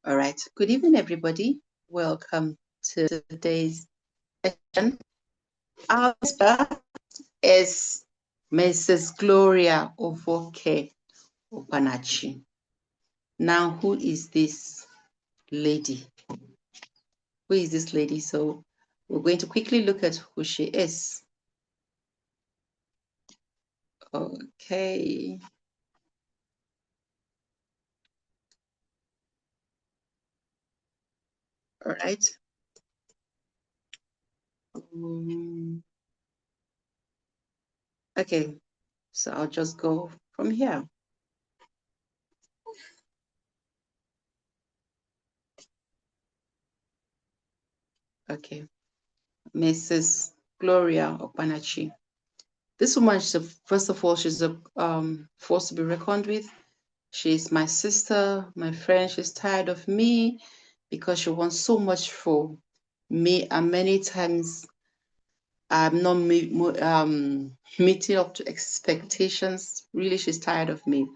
All right. Good evening, everybody. Welcome to today's session. Our speaker is Mrs. Gloria Ovoke Opanachi. Now, who is this lady? Who is this lady? So we're going to quickly look at who she is. Okay. All right. Okay. So I'll just go from here. Okay. Mrs. Gloria Opanachi. This woman, first of all, she's a force to be reckoned with. She's my sister, my friend. She's tired of me because she wants so much for me, and many times I'm not meeting up to expectations. Really, she's tired of me.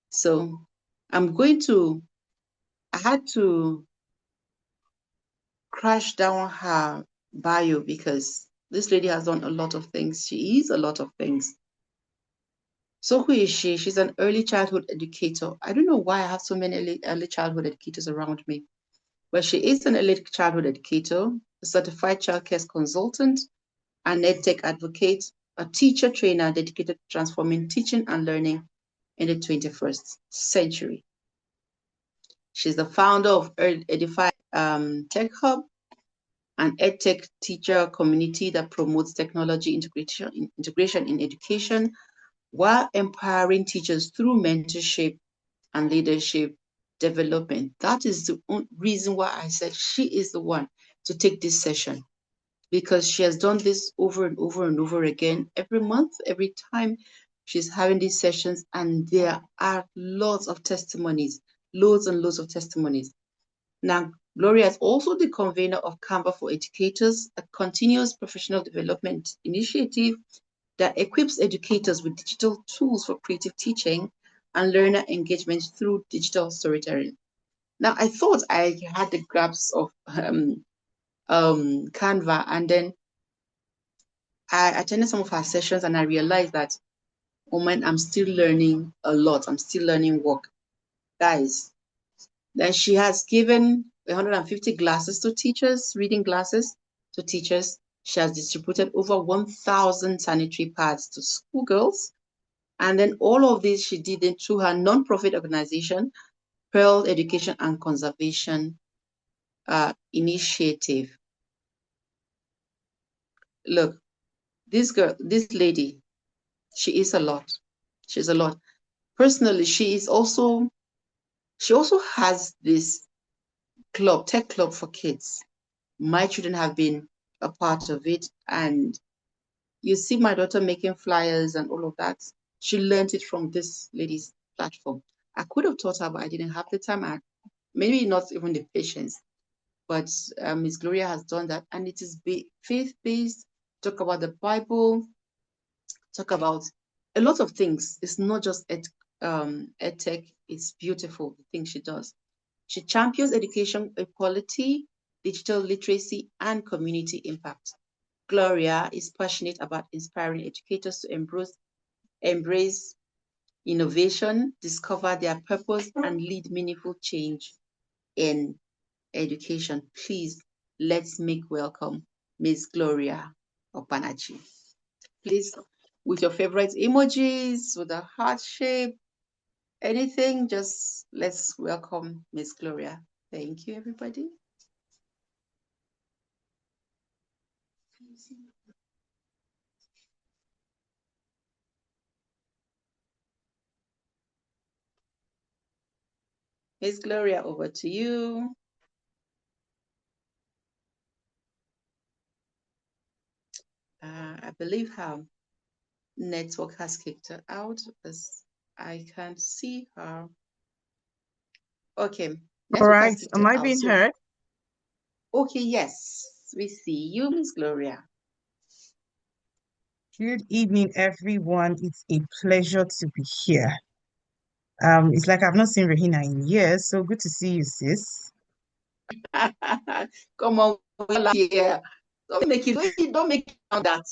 So I had to crash down her bio because this lady has done a lot of things. She is a lot of things. So who is she? She's an early childhood educator. I don't know why I have so many early childhood educators around me, but she is an early childhood educator, a certified child care consultant, an EdTech advocate, a teacher trainer dedicated to transforming teaching and learning in the 21st century. She's the founder of Edify Tech Hub, an EdTech teacher community that promotes technology integration in education while empowering teachers through mentorship and leadership development. That is the reason why I said she is the one to take this session, because she has done this over and over and over again, every month, every time she's having these sessions, and there are lots of testimonies, loads and loads of testimonies. Now, Gloria is also the convener of Canva for Educators, a continuous professional development initiative that equips educators with digital tools for creative teaching and learner engagement through digital storytelling. Now, I thought I had the grasp of Canva, and then I attended some of her sessions and I realized that, oh man, I'm still learning a lot. I'm still learning work. Guys, then she has given 150 glasses to teachers, reading glasses to teachers. She has distributed over 1,000 sanitary pads to schoolgirls. And then all of this she did it through her nonprofit organization, Pearl Education and Conservation Initiative. Look, this lady, she is a lot. She's a lot. Personally, she also has this club, tech club for kids. My children have been a part of it, and you see my daughter making flyers and all of that. She learned it from this lady's platform. I could have taught her, but I didn't have the time. Maybe not even the patience. But Miss Gloria has done that, and it is faith-based. Talk about the Bible, talk about a lot of things. It's not just ed tech. It's beautiful, the things she does. She champions education equality, digital literacy, and community impact. Gloria is passionate about inspiring educators to embrace innovation, discover their purpose, and lead meaningful change in education. Please, let's make welcome Miss Gloria Opanachi. Please, with your favorite emojis, with a heart shape, anything, just let's welcome Miss Gloria. Thank you, everybody. Miss Gloria, over to you. I believe her network has kicked her out as I can't see her. Okay. All right. Am I being heard? Okay, yes. We see you, Miss Gloria. Good evening, everyone. It's a pleasure to be here. It's like I've not seen Regina in years, so good to see you, sis. Come on, here. Don't make it sound that.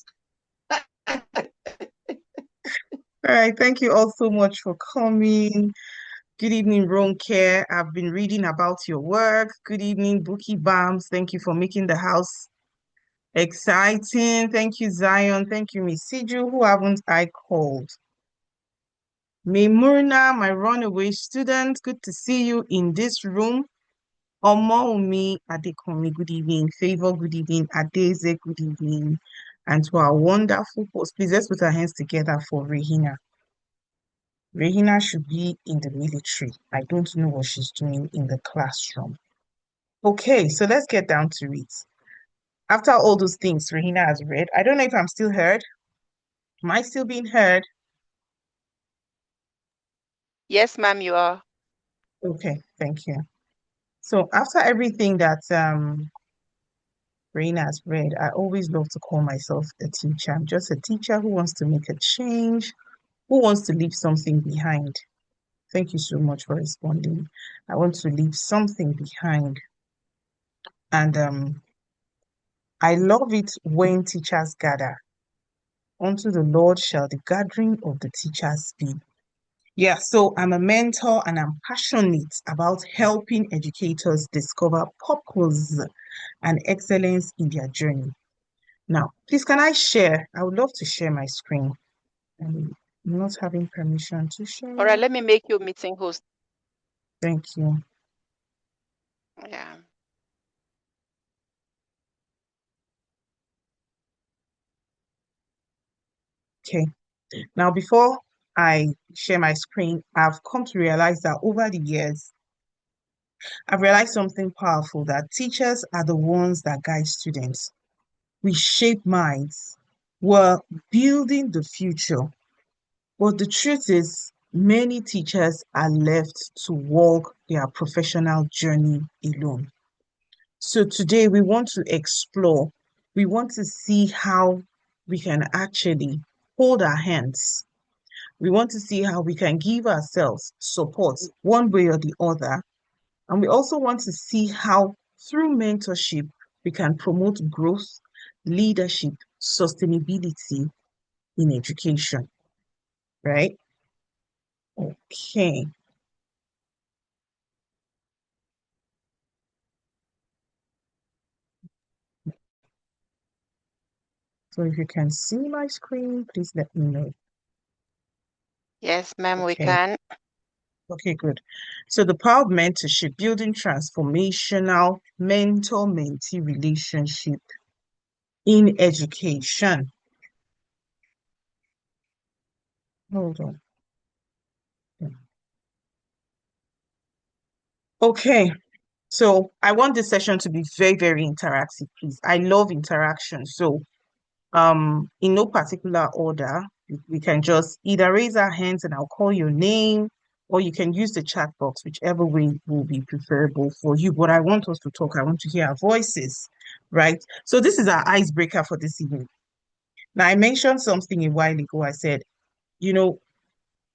All right, thank you all so much for coming. Good evening, Ronke. I've been reading about your work. Good evening, Bookie Bams. Thank you for making the house exciting. Thank you, Zion. Thank you, Miss Siju. Who haven't I called? Maimuna, my runaway student. Good to see you in this room. Omoumi Adekunmi, good evening. Favor, good evening. Adeze, good evening. And to our wonderful host, please let's put our hands together for Regina. Regina should be in the military. I don't know what she's doing in the classroom. Okay, so let's get down to it. After all those things Regina has read, I don't know if I'm still heard. Am I still being heard? Yes, ma'am, you are. Okay, thank you. So after everything that Regina has read, I always love to call myself a teacher. I'm just a teacher who wants to make a change, who wants to leave something behind. Thank you so much for responding. I want to leave something behind. And I love it when teachers gather. Unto the Lord shall the gathering of the teachers be. Yeah, so I'm a mentor and I'm passionate about helping educators discover purpose and excellence in their journey. Now, please, can I share? I would love to share my screen. I'm not having permission to share. All right, let me make you meeting host. Thank you. Yeah. Okay. Now, before I share my screen, I've come to realize that over the years, I've realized something powerful, that teachers are the ones that guide students. We shape minds. We're building the future. But the truth is, many teachers are left to walk their professional journey alone. So today we want to explore, we want to see how we can actually hold our hands. We want to see how we can give ourselves support one way or the other. And we also want to see how through mentorship, we can promote growth, leadership, sustainability in education, right? Okay. So if you can see my screen, please let me know. Yes, ma'am, we Okay. can. Okay, good. So the power of mentorship, building transformational mentor-mentee relationship in education. Hold on. Okay, so I want this session to be very, very interactive, please. I love interaction. So in no particular order, we can just either raise our hands and I'll call your name, or you can use the chat box, whichever way will be preferable for you. But I want us to talk. I want to hear our voices, right? So this is our icebreaker for this evening. Now, I mentioned something a while ago. I said, you know,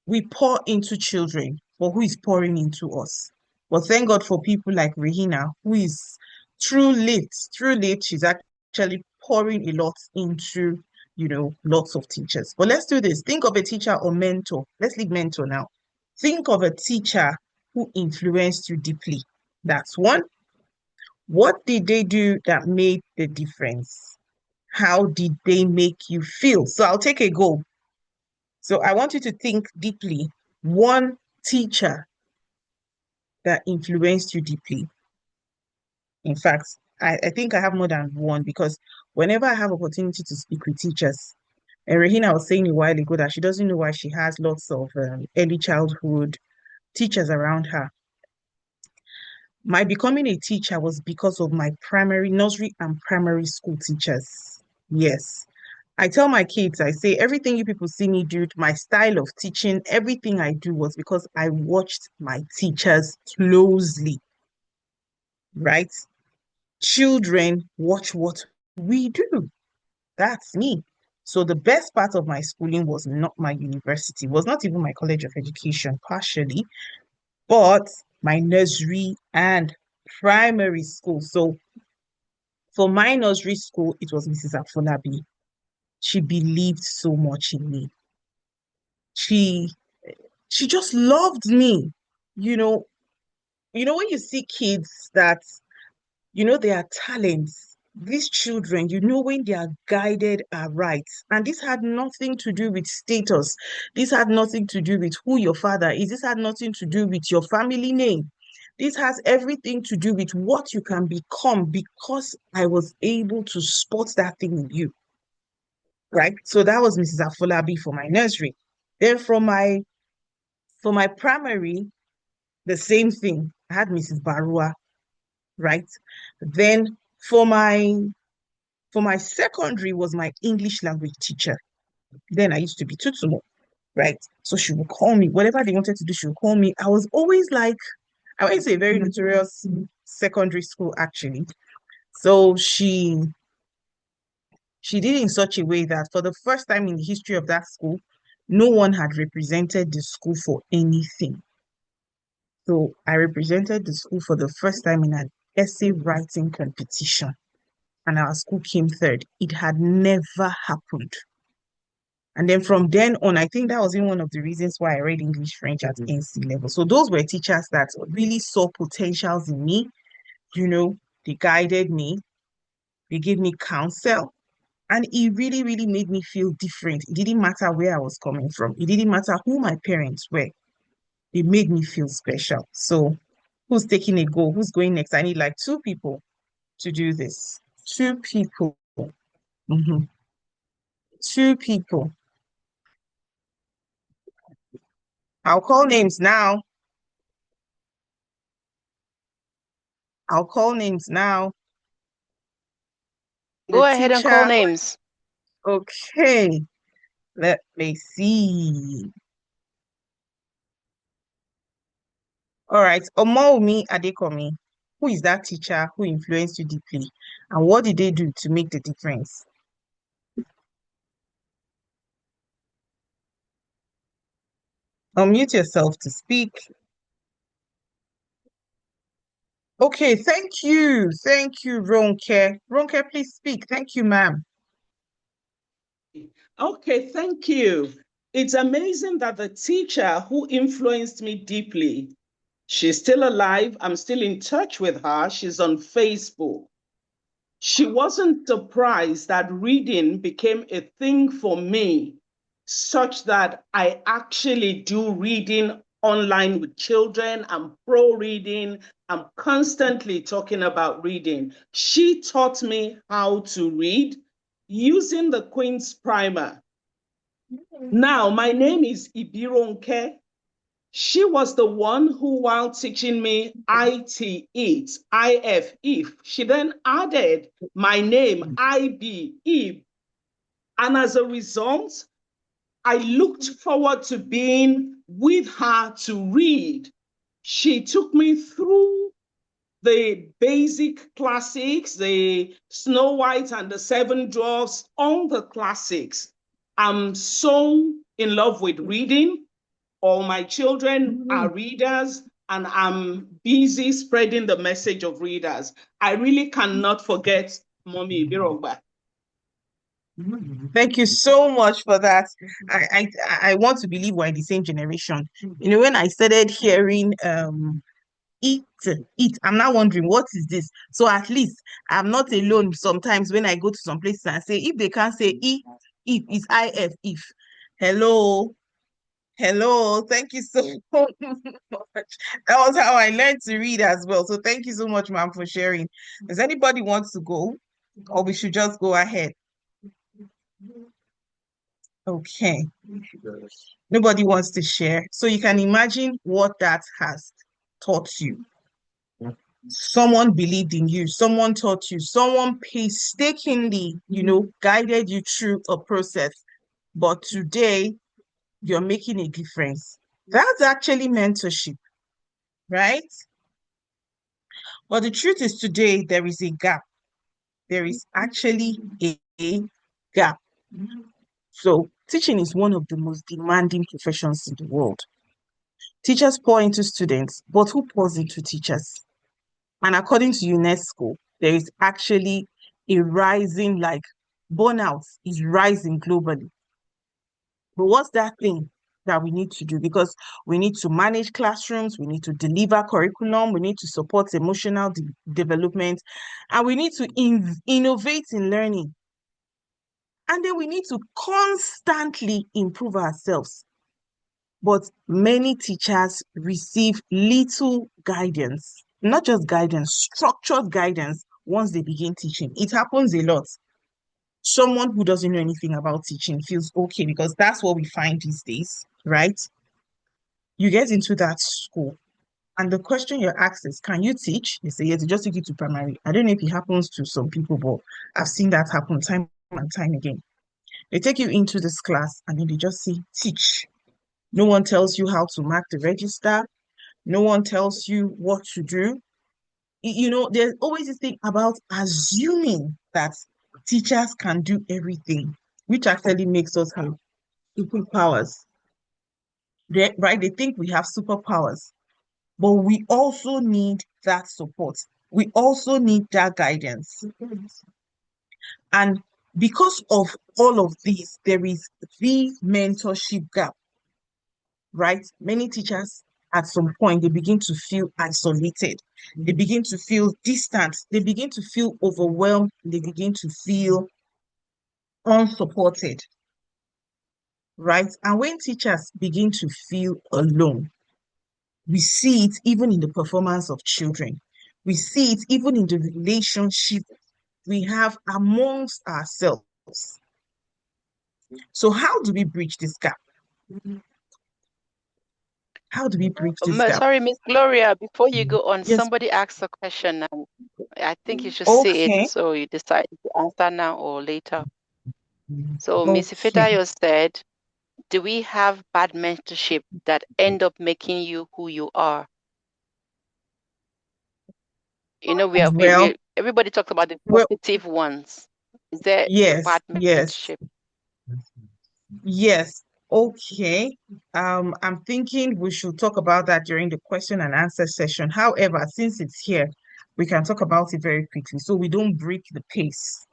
we pour into children, but who is pouring into us? But thank God for people like Regina, who is through lit, she's actually pouring a lot into, lots of teachers. But let's do this. Think of a teacher or mentor. Let's leave mentor now. Think of a teacher who influenced you deeply. That's one. What did they do that made the difference? How did they make you feel? So I'll take a go. So I want you to think deeply. One teacher that influenced you deeply. In fact, I think I have more than one, because whenever I have opportunity to speak with teachers, and Regina was saying a while ago that she doesn't know why she has lots of early childhood teachers around her. My becoming a teacher was because of my primary, nursery and primary school teachers. Yes. I tell my kids, I say, everything you people see me do, my style of teaching, everything I do was because I watched my teachers closely, right? Children watch what we do. That's me. So the best part of my schooling was not my university, was not even my college of education, partially, but my nursery and primary school. So for my nursery school, it was Mrs. Afolabi. She believed so much in me. She she just loved me. You know, when you see kids that they are talents. These children, when they are guided aright. And this had nothing to do with status. This had nothing to do with who your father is. This had nothing to do with your family name. This has everything to do with what you can become because I was able to spot that thing in you. Right? So that was Mrs. Afolabi for my nursery. Then for my primary, the same thing. I had Mrs. Barua, right? Then for my secondary was my English language teacher. Then I used to be Tutumo, right? So she would call me, whatever they wanted to do, she would call me. I was always like, I went to a very notorious secondary school, actually. So she did it in such a way that for the first time in the history of that school, no one had represented the school for anything. So I represented the school for the first time in an essay writing competition, and our school came third. It had never happened. And then from then on, I think that was even one of the reasons why I read English French at NC level. So those were teachers that really saw potentials in me. They guided me, they gave me counsel, and it really, really made me feel different. It didn't matter where I was coming from. It didn't matter who my parents were. It made me feel special. So who's taking a go? Who's going next? I need like two people to do this. Two people. Mhm. Two people. I'll call names now. I'll call names now. Go The ahead and call teacher. names. Okay. Let me see. All right. Omomi Adekomi. Who is that teacher who influenced you deeply? And what did they do to make the difference? Unmute yourself to speak. Okay, thank you. Thank you, Ronke. Ronke, please speak. Thank you, ma'am. Okay, thank you. It's amazing that the teacher who influenced me deeply, she's still alive. I'm still in touch with her. She's on Facebook. She wasn't surprised that reading became a thing for me, such that I actually do reading online with children. I'm pro reading. I'm constantly talking about reading. She taught me how to read using the Queen's Primer. Now, my name is Ibironke. She was the one who, while teaching me if, she then added my name, IB, Ib. And as a result, I looked forward to being with her to read. She took me through the basic classics, the Snow White and the Seven Dwarfs, all the classics. I'm so in love with reading. All my children are readers, and I'm busy spreading the message of readers. I really cannot forget Mommy Birogba. Thank you so much for that. I want to believe we're in the same generation. When I started hearing eat, eat, I'm now wondering what is this? So at least I'm not alone sometimes when I go to some places and say, if they can't say eat, it's if. Hello, hello, thank you so much. That was how I learned to read as well. So thank you so much, ma'am, for sharing. Does anybody want to go? Or we should just go ahead? Okay. Nobody wants to share. So you can imagine what that has taught you. Someone believed in you, someone taught you, someone painstakingly, guided you through a process. But today, you're making a difference. That's actually mentorship, right? But the truth is today, there is a gap. There is actually a gap. So teaching is one of the most demanding professions in the world. Teachers pour into students, but who pours into teachers? And according to UNESCO, there is actually a rising, like burnout is rising globally. But what's that thing that we need to do? Because we need to manage classrooms, we need to deliver curriculum, we need to support emotional development, and we need to innovate in learning. And then we need to constantly improve ourselves. But many teachers receive little guidance, not just guidance, structured guidance once they begin teaching. It happens a lot. Someone who doesn't know anything about teaching feels okay because that's what we find these days, right? You get into that school, and the question you're asked is, can you teach? They say, yes, they just take you to primary. I don't know if it happens to some people, but I've seen that happen time and time again. They take you into this class and then they just say, teach. No one tells you how to mark the register. No one tells you what to do. You know, there's always this thing about assuming that teachers can do everything, which actually makes us have superpowers. Right? They think we have superpowers, but we also need that support. We also need that guidance. And because of all of these, there is the mentorship gap, right? Many teachers at some point, they begin to feel isolated. They begin to feel distant. They begin to feel overwhelmed. They begin to feel unsupported, right? And when teachers begin to feel alone, we see it even in the performance of children. We see it even in the relationship we have amongst ourselves. So how do we bridge this gap? How do we bridge this gap? Sorry, Miss Gloria, before you go on, Yes. somebody asked a question and I think you should say it, Okay. so you decide to answer now or later. So Miss Okay. Ifedayo said, do we have bad mentorship that end up making you who you are? You know, Well, everybody talks about the well, positive ones. Is there yes, bad yes, mentorship? yes. Okay. I'm thinking we should talk about that during the question and answer session. However, since it's here, we can talk about it very quickly so we don't break the pace.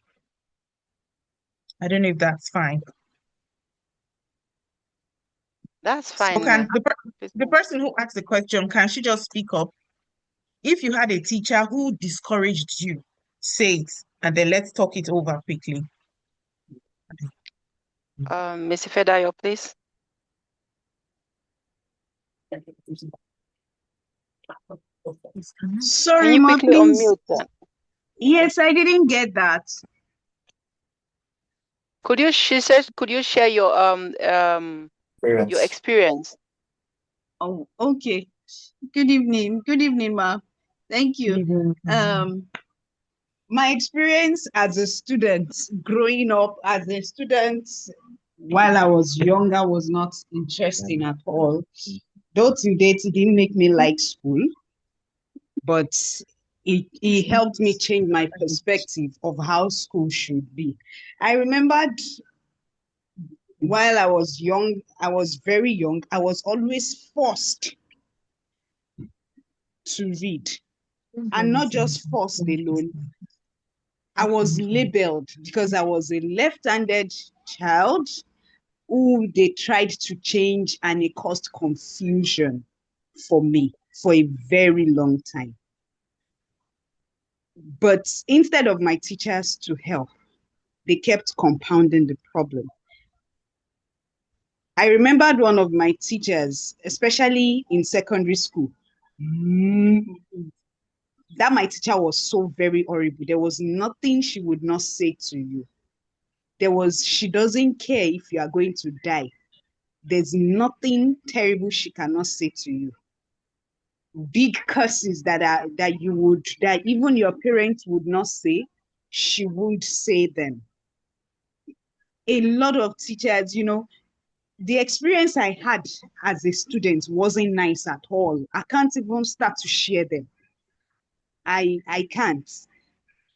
I don't know if that's fine. That's So fine, can ma'am. the person who asked the question, can she just speak up? If you had a teacher who discouraged you, say it, and then let's talk it over quickly. Miss Ifedayo, please. Can Sorry, you ma, quickly please. unmute then? Yes, I didn't get that. She said, could you share your experience? Oh, okay. Good evening. Good evening, ma. Thank you. My experience as a student, growing up as a student while I was younger was not interesting at all. Though to date, it didn't make me like school, but it helped me change my perspective of how school should be. I remembered while I was young, I was very young, I was always forced to read. And not just forced alone, I was labeled because I was a left-handed child who they tried to change, and it caused confusion for me for a very long time. But instead of my teachers to help, they kept compounding the problem. I remembered one of my teachers, especially in secondary school, that my teacher was so very horrible. There was nothing she would not say to you. She doesn't care if you are going to die. There's nothing terrible she cannot say to you. Big curses that even your parents would not say, she would say them. A lot of teachers, the experience I had as a student wasn't nice at all. I can't even start to share them. I can't.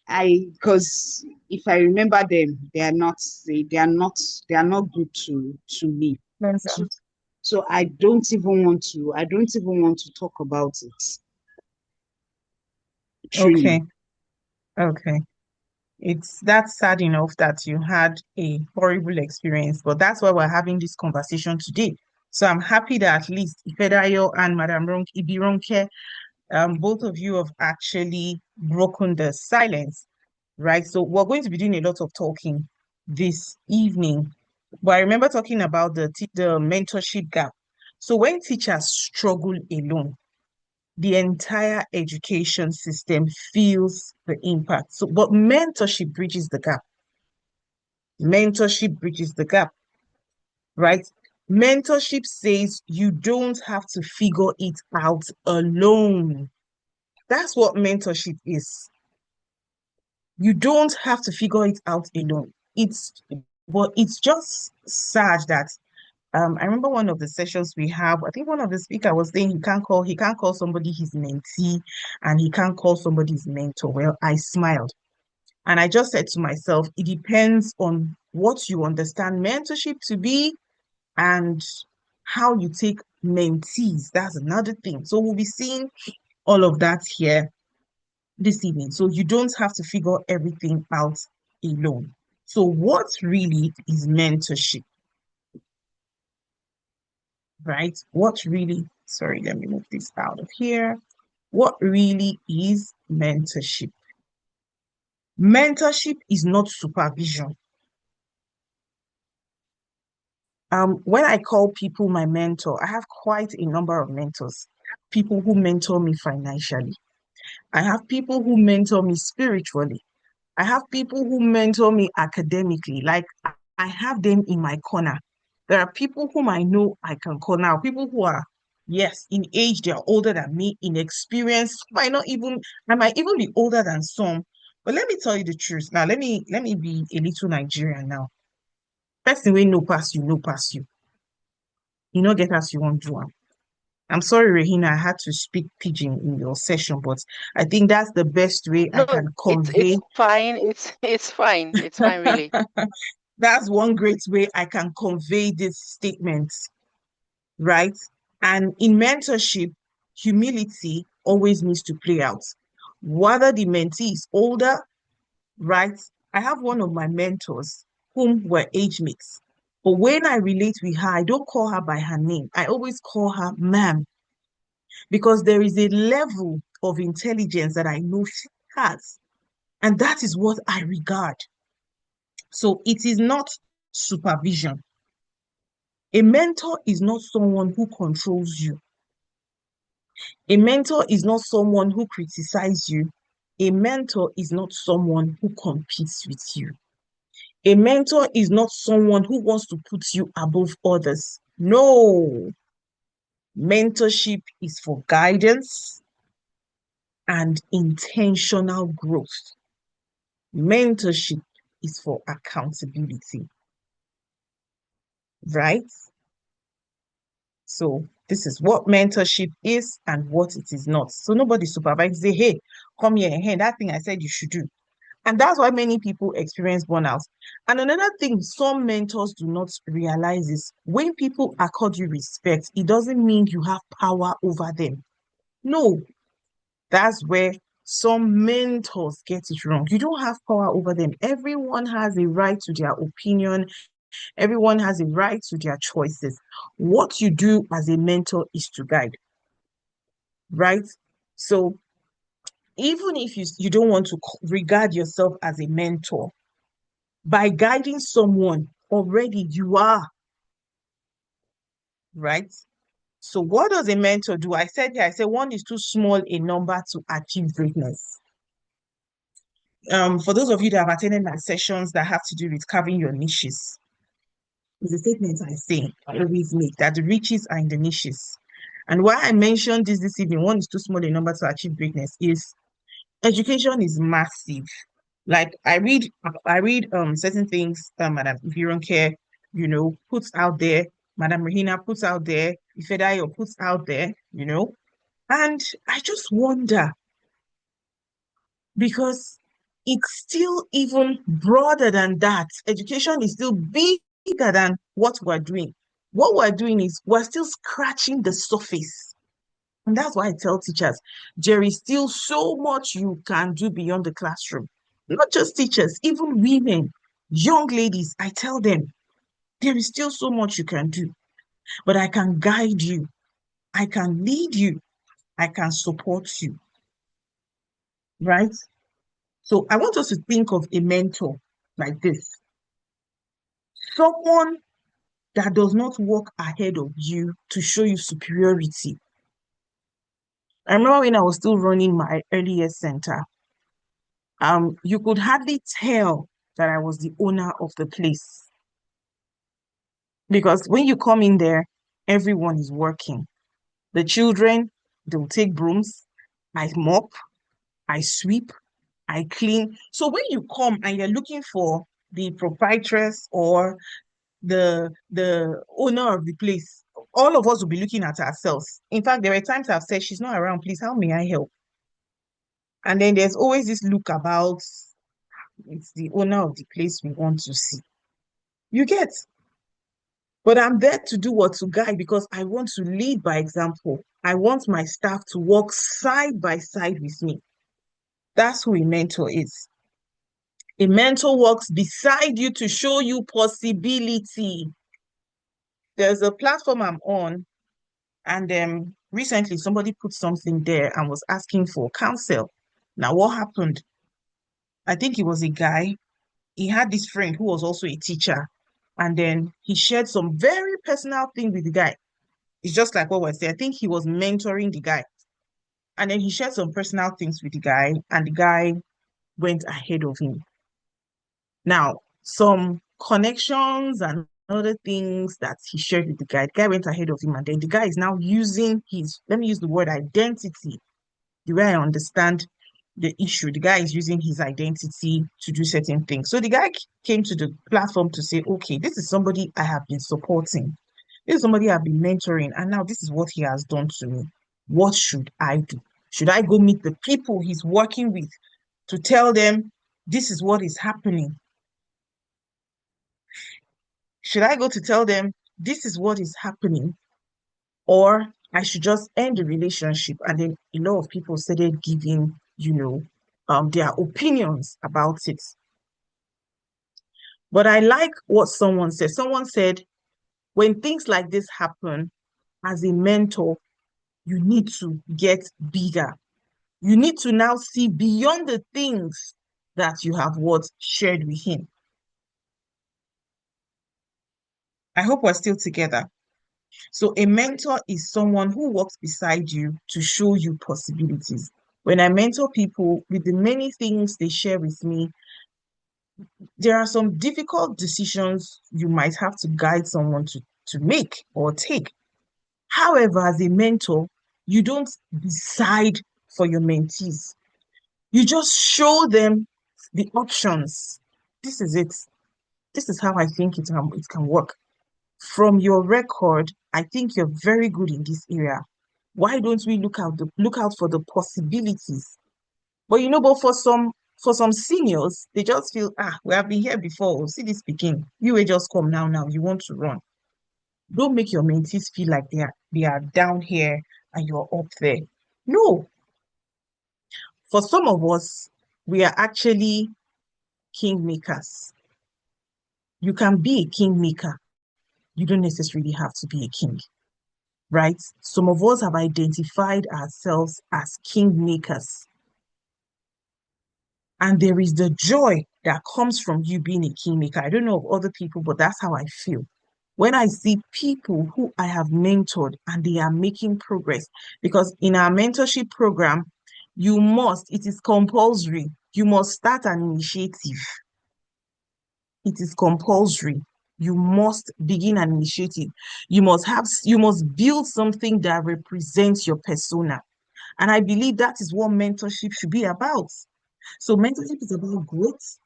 because if I remember them, they are not good to me. So, Mental. so I don't even want to talk about it. Okay. Truly. Okay. That's sad enough that you had a horrible experience, but that's why we're having this conversation today. So I'm happy that at least Ifedayo and Madam Ibironke, both of you have actually broken the silence, right? So we're going to be doing a lot of talking this evening. But I remember talking about the mentorship gap. So when teachers struggle alone, the entire education system feels the impact. So, but mentorship bridges the gap. Mentorship bridges the gap, right? Mentorship says you don't have to figure it out alone. That's what mentorship is. You don't have to figure it out alone. But it's just sad that I remember one of the sessions we have, I think one of the speaker was saying he can't call somebody his mentee and he can't call somebody his mentor. Well, I smiled and I just said to myself, it depends on what you understand mentorship to be and how you take mentees. That's another thing. So we'll be seeing all of that here this evening. So you don't have to figure everything out alone. So what really is mentorship, right? Sorry, let me move this out of here. What really is mentorship? Mentorship is not supervision. When I call people my mentor, I have quite a number of mentors. People who mentor me financially. I have people who mentor me spiritually. I have people who mentor me academically. Like I have them in my corner. There are people whom I know I can call now. People who are, yes, in age, they are older than me, in experience, I might even be older than some. But let me tell you the truth. Now, let me be a little Nigerian now. Person way no pass you, no pass you. You know, get as you want to do. I'm sorry, Regina, I had to speak pidgin in your session, but I think that's the best way I No, can it's convey. fine. It's fine. It's fine, really. That's one great way I can convey this statement, right? And in mentorship, humility always needs to play out. Whether the mentee is older, right? I have one of my mentors whom were age mates. But when I relate with her, I don't call her by her name. I always call her ma'am because there is a level of intelligence that I know she has. And that is what I regard. So it is not supervision. A mentor is not someone who controls you. A mentor is not someone who criticizes you. A mentor is not someone who competes with you. A mentor is not someone who wants to put you above others. No. Mentorship is for guidance and intentional growth. Mentorship is for accountability, right? So this is what mentorship is and what it is not. So nobody supervises, say, hey, come here, hey, that thing I said you should do. And that's why many people experience burnout. And another thing some mentors do not realize is when people accord you respect, it doesn't mean you have power over them. No, that's where some mentors get it wrong. You don't have power over them. Everyone has a right to their opinion. Everyone has a right to their choices. What you do as a mentor is to guide, right? So even if you don't want to regard yourself as a mentor, by guiding someone, already you are, right? So what does a mentor do? I said one is too small a number to achieve greatness. For those of you that have attended my sessions that have to do with carving your niches, it's a statement I always make that the riches are in the niches. And why I mentioned this evening, one is too small a number to achieve greatness, is education is massive. Like I read certain things Madam Ivironke, puts out there, Madam Regina puts out there, Ifedayo puts out there, and I just wonder because it's still even broader than that. Education is still bigger than what we're doing. What we're doing is we're still scratching the surface. And that's why I tell teachers, there is still so much you can do beyond the classroom. Not just teachers, even women, young ladies, I tell them, there is still so much you can do. But I can guide you. I can lead you. I can support you. Right? So I want us to think of a mentor like this. Someone that does not walk ahead of you to show you superiority. I remember when I was still running my early years center, you could hardly tell that I was the owner of the place. Because when you come in there, everyone is working. The children, they'll take brooms, I mop, I sweep, I clean. So when you come and you're looking for the proprietress or the owner of the place, all of us will be looking at ourselves. In fact, there were times I've said, she's not around, please, how may I help? And then there's always this look about, it's the owner of the place we want to see. You get? But I'm there to do what? To guide, because I want to lead by example. I want my staff to walk side by side with me. That's who a mentor is. A mentor walks beside you to show you possibility. There's a platform I'm on, and recently somebody put something there and was asking for counsel. Now, what happened? I think it was a guy. He had this friend who was also a teacher, and then he shared some very personal thing with the guy. It's just like what we're saying. I think he was mentoring the guy. And then he shared some personal things with the guy, and the guy went ahead of him. Now, some connections and other things that he shared with the guy went ahead of him, and then the guy is now using his, let me use the word identity, the way I understand the issue. The guy is using his identity to do certain things. So the guy came to the platform to say, okay, this is somebody I have been supporting. This is somebody I've been mentoring, and now this is what he has done to me. What should I do? Should I go meet the people he's working with to tell them this is what is happening? Should I go to tell them this is what is happening? Or I should just end the relationship? And then a lot of people started giving, their opinions about it. But I like what someone said. Someone said, when things like this happen, as a mentor, you need to get bigger. You need to now see beyond the things that you have shared with him. I hope we're still together. So a mentor is someone who walks beside you to show you possibilities. When I mentor people, with the many things they share with me, there are some difficult decisions you might have to guide someone to make or take. However, as a mentor, you don't decide for your mentees. You just show them the options. This is it. This is how I think it can work. From your record, I think you're very good in this area. Why don't we look out for the possibilities? But for some seniors, they just feel, we have been here before. See this speaking. You will just come now. You want to run. Don't make your mentees feel like they are down here and you're up there. No. For some of us, we are actually kingmakers. You can be a kingmaker. You don't necessarily have to be a king, right? Some of us have identified ourselves as kingmakers. And there is the joy that comes from you being a kingmaker. I don't know of other people, but that's how I feel. When I see people who I have mentored and they are making progress, because in our mentorship program, it is compulsory. You must start an initiative. It is compulsory. You must begin an initiative. You must build something that represents your persona. And I believe that is what mentorship should be about. So mentorship is about growth,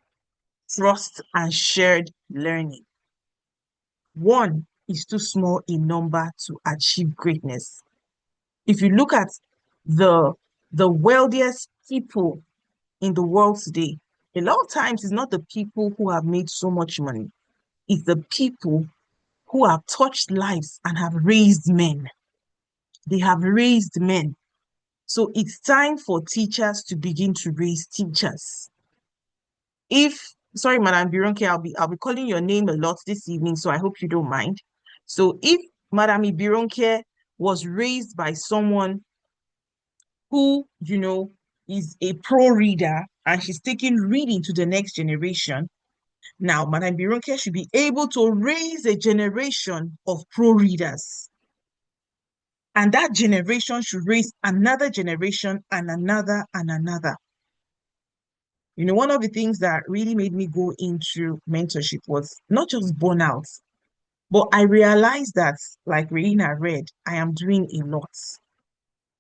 trust, and shared learning. One is too small a number to achieve greatness. If you look at the wealthiest people in the world today, A lot of times it's not the people who have made so much money. It's the people who have touched lives and have raised men. They have raised men. So it's time for teachers to begin to raise teachers. Sorry, Madam Bironke, I'll be calling your name a lot this evening, so I hope you don't mind. So if Madam Bironke was raised by someone who, is a pro reader and she's taking reading to the next generation, now Madam Bironke should be able to raise a generation of pro readers. And that generation should raise another generation and another and another. One of the things that really made me go into mentorship was not just burnout, but I realized that, like Reina read, I am doing a lot.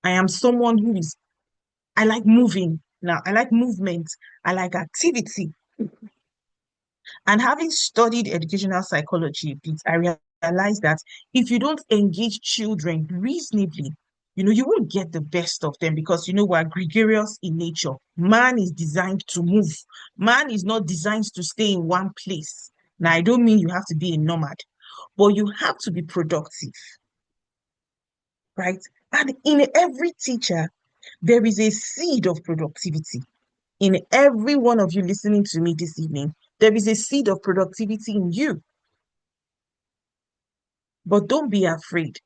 I am someone I like moving. Now, I like movement. I like activity. And having studied educational psychology, I realized that if you don't engage children reasonably, you won't get the best of them because, we're gregarious in nature. Man is designed to move. Man is not designed to stay in one place. Now, I don't mean you have to be a nomad, but you have to be productive, right? And in every teacher, there is a seed of productivity. In every one of you listening to me this evening, there is a seed of productivity in you. But don't be afraid.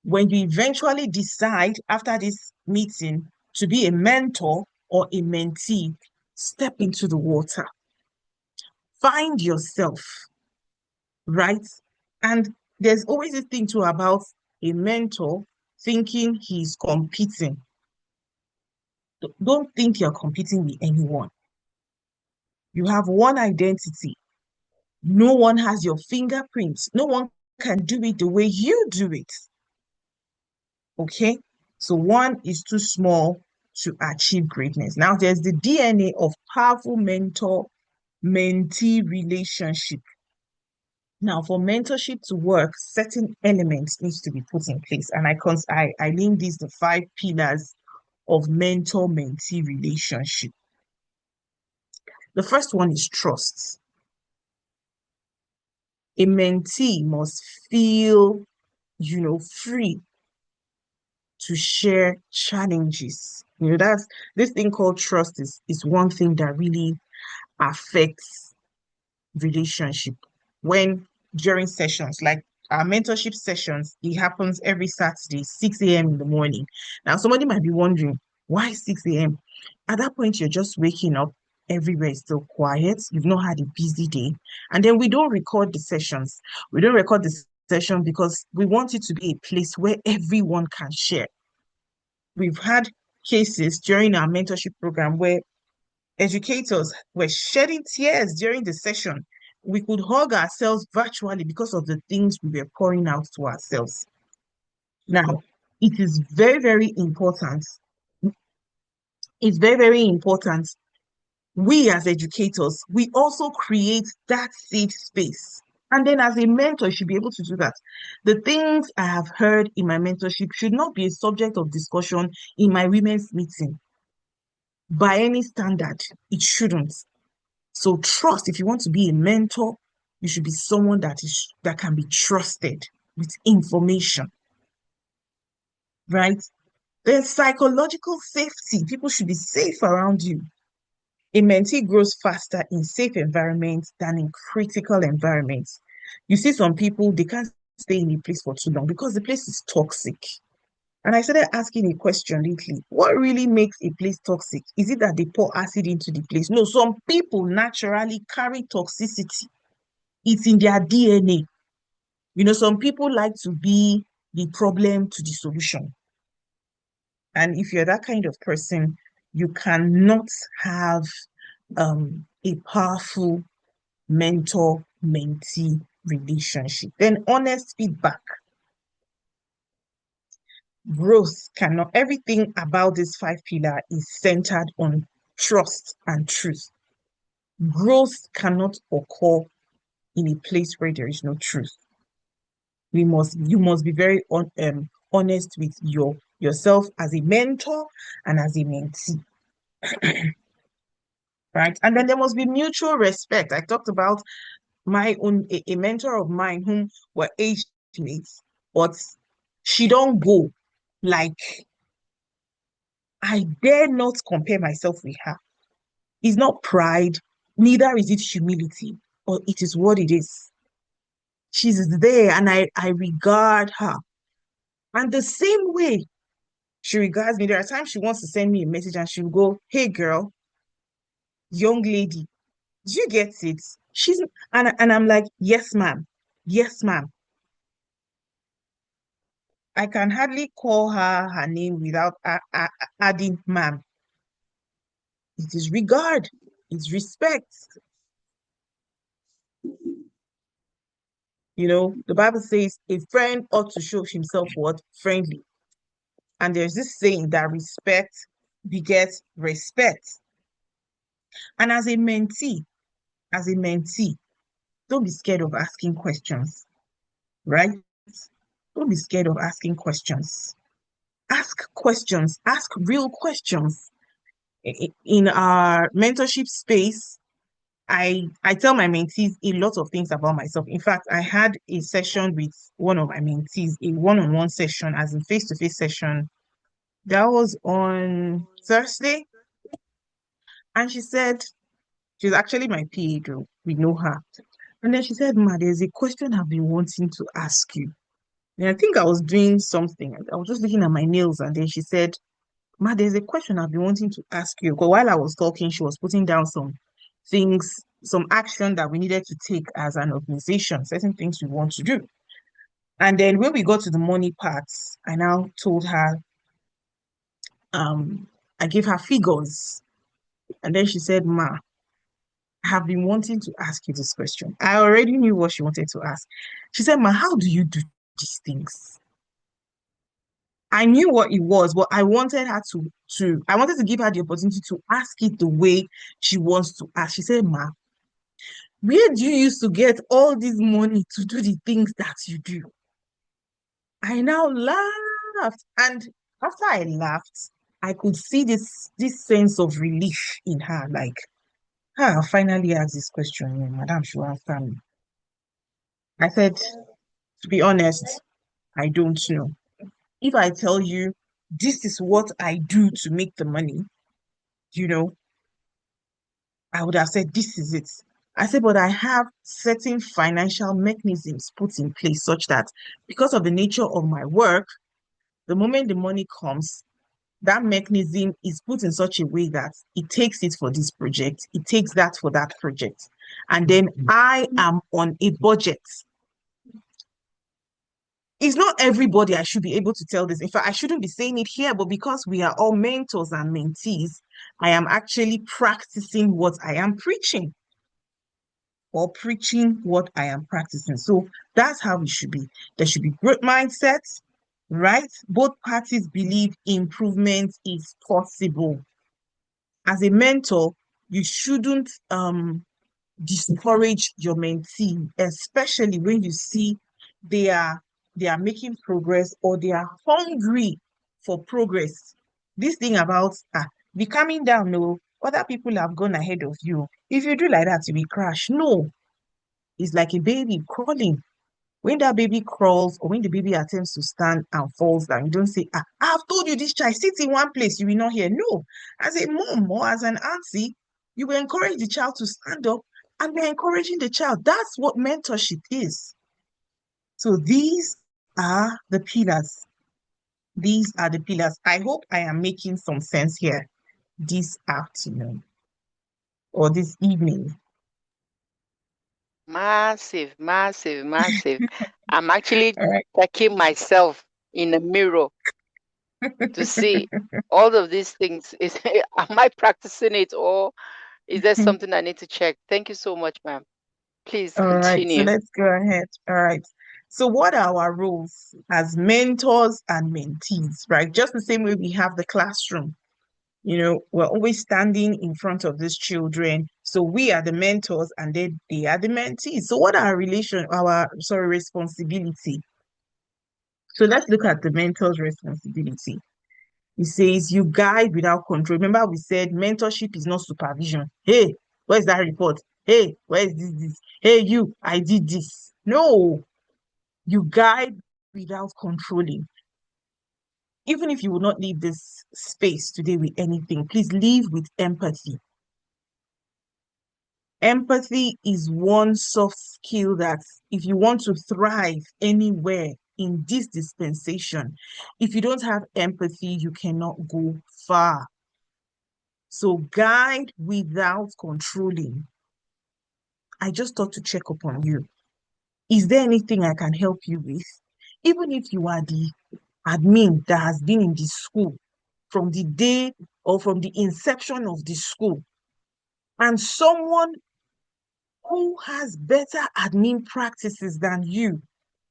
When you eventually decide after this meeting to be a mentor or a mentee, step into the water. Find yourself, right? And there's always a thing too about a mentor thinking he's competing. Don't think you're competing with anyone. You have one identity. No one has your fingerprints. No one can do it the way you do it. Okay? So one is too small to achieve greatness. Now there's the DNA of powerful mentor-mentee relationship. Now for mentorship to work, certain elements needs to be put in place. And I named these the 5 pillars of mentor-mentee relationship. The first one is trust. A mentee must feel, free to share challenges. That's this thing called trust is one thing that really affects relationship. When during sessions, like our mentorship sessions, it happens every Saturday, 6 a.m. in the morning. Now, somebody might be wondering, why 6 a.m.? At that point, you're just waking up, everywhere is still quiet, you've not had a busy day. And then we don't record the sessions. We don't record the session because we want it to be a place where everyone can share. We've had cases during our mentorship program where educators were shedding tears during the session. We could hug ourselves virtually because of the things we were pouring out to ourselves. Now, it is very, very important. It's very, very important. We as educators, we also create that safe space. And then as a mentor, you should be able to do that. The things I have heard in my mentorship should not be a subject of discussion in my women's meeting. By any standard, it shouldn't. So trust, if you want to be a mentor, you should be someone that can be trusted with information, right? There's psychological safety. People should be safe around you. A mentee grows faster in safe environments than in critical environments. You see some people, they can't stay in a place for too long because the place is toxic. And I started asking a question lately. What really makes a place toxic? Is it that they pour acid into the place? No, some people naturally carry toxicity. It's in their DNA. Some people like to be the problem to the solution. And if you're that kind of person, you cannot have a powerful mentor-mentee relationship. Then honest feedback. Growth cannot, everything about this 5 pillar is centered on trust and truth. Growth cannot occur in a place where there is no truth. You must be very honest with yourself as a mentor and as a mentee. right? And then there must be mutual respect. I talked about my own a mentor of mine whom were age mates, but she don't go like I dare not compare myself with her. It's not pride, neither is it humility, or it is what it is. She's there and I regard her. And the same way she regards me, there are times she wants to send me a message and she'll go, "Hey girl, young lady, do you get it?" She's and I'm like, "Yes, ma'am. Yes, ma'am." I can hardly call her name without adding ma'am. It is regard, it's respect. You know, the Bible says a friend ought to show himself what? Friendly. And there's this saying that respect begets respect. And as a mentee, don't be scared of asking questions, right? Don't be scared of asking questions. Ask questions, ask real questions. In our mentorship space, I tell my mentees a lot of things about myself. In fact, I had a session with one of my mentees, a one-on-one session, as in face-to-face session. That was on Thursday. And she said, she's actually my PA though. We know her. And then she said, "Ma, there's a question I've been wanting to ask you." And I think I was doing something. I was just looking at my nails. And then she said, "Ma, there's a question I've been wanting to ask you." Because while I was talking, she was putting down some things, some action that we needed to take as an organization, certain things we want to do. And then when we got to the money parts, I now told her, I gave her figures. And then she said, "Ma, I have been wanting to ask you this question." I already knew what she wanted to ask. She said, "Ma, how do you do these things?" I knew what it was, but I wanted her I wanted to give her the opportunity to ask it the way she wants to ask. She said, "Ma, where do you used to get all this money to do the things that you do?" I now laughed. And after I laughed, I could see this sense of relief in her, like, I finally asked this question, Madam should answer me. I said, to be honest, I don't know. If I tell you this is what I do to make the money, you know, I would have said, this is it. I said, but I have certain financial mechanisms put in place such that because of the nature of my work, the moment the money comes, that mechanism is put in such a way that it takes it for this project, it takes that for that project. And then I am on a budget. It's not everybody I should be able to tell this. In fact, I shouldn't be saying it here, but because we are all mentors and mentees, I am actually practicing what I am preaching, or preaching what I am practicing. So that's how it should be. There should be growth mindsets, right? Both parties believe improvement is possible. As a mentor, you shouldn't discourage your mentee, especially when you see they are making progress or they are hungry for progress. This thing about be coming down, no, other people have gone ahead of you. If you do like that, you will crash. No, it's like a baby crawling. When that baby crawls or when the baby attempts to stand and falls down, you don't say, I've told you this child, sit in one place, you will not hear. No, as a mom or as an auntie, you will encourage the child to stand up and you're encouraging the child. That's what mentorship is. So these are the pillars. These are the pillars. I hope I am making some sense here this afternoon or this evening. Massive, massive, massive. I'm actually All right. checking myself in the mirror to see all of these things. Am I practicing it, or is there something I need to check? Thank you so much, ma'am. Please All right, so continue. let's go ahead. All right. So what are our roles as mentors and mentees, right? Just the same way we have the classroom. We're always standing in front of these children. So we are the mentors and they are the mentees. So what are responsibility? So let's look at the mentor's responsibility. It says you guide without control. Remember, we said mentorship is not supervision. Hey, where's that report? Hey, where's this? Hey, you, I did this. No, you guide without controlling. Even if you will not leave this space today with anything, please leave with empathy. Empathy is one soft skill that if you want to thrive anywhere in this dispensation, if you don't have empathy, you cannot go far. So guide without controlling. I just thought to check up on you. Is there anything I can help you with? Even if you are the admin that has been in the school from the day or from the inception of the school, and someone who has better admin practices than you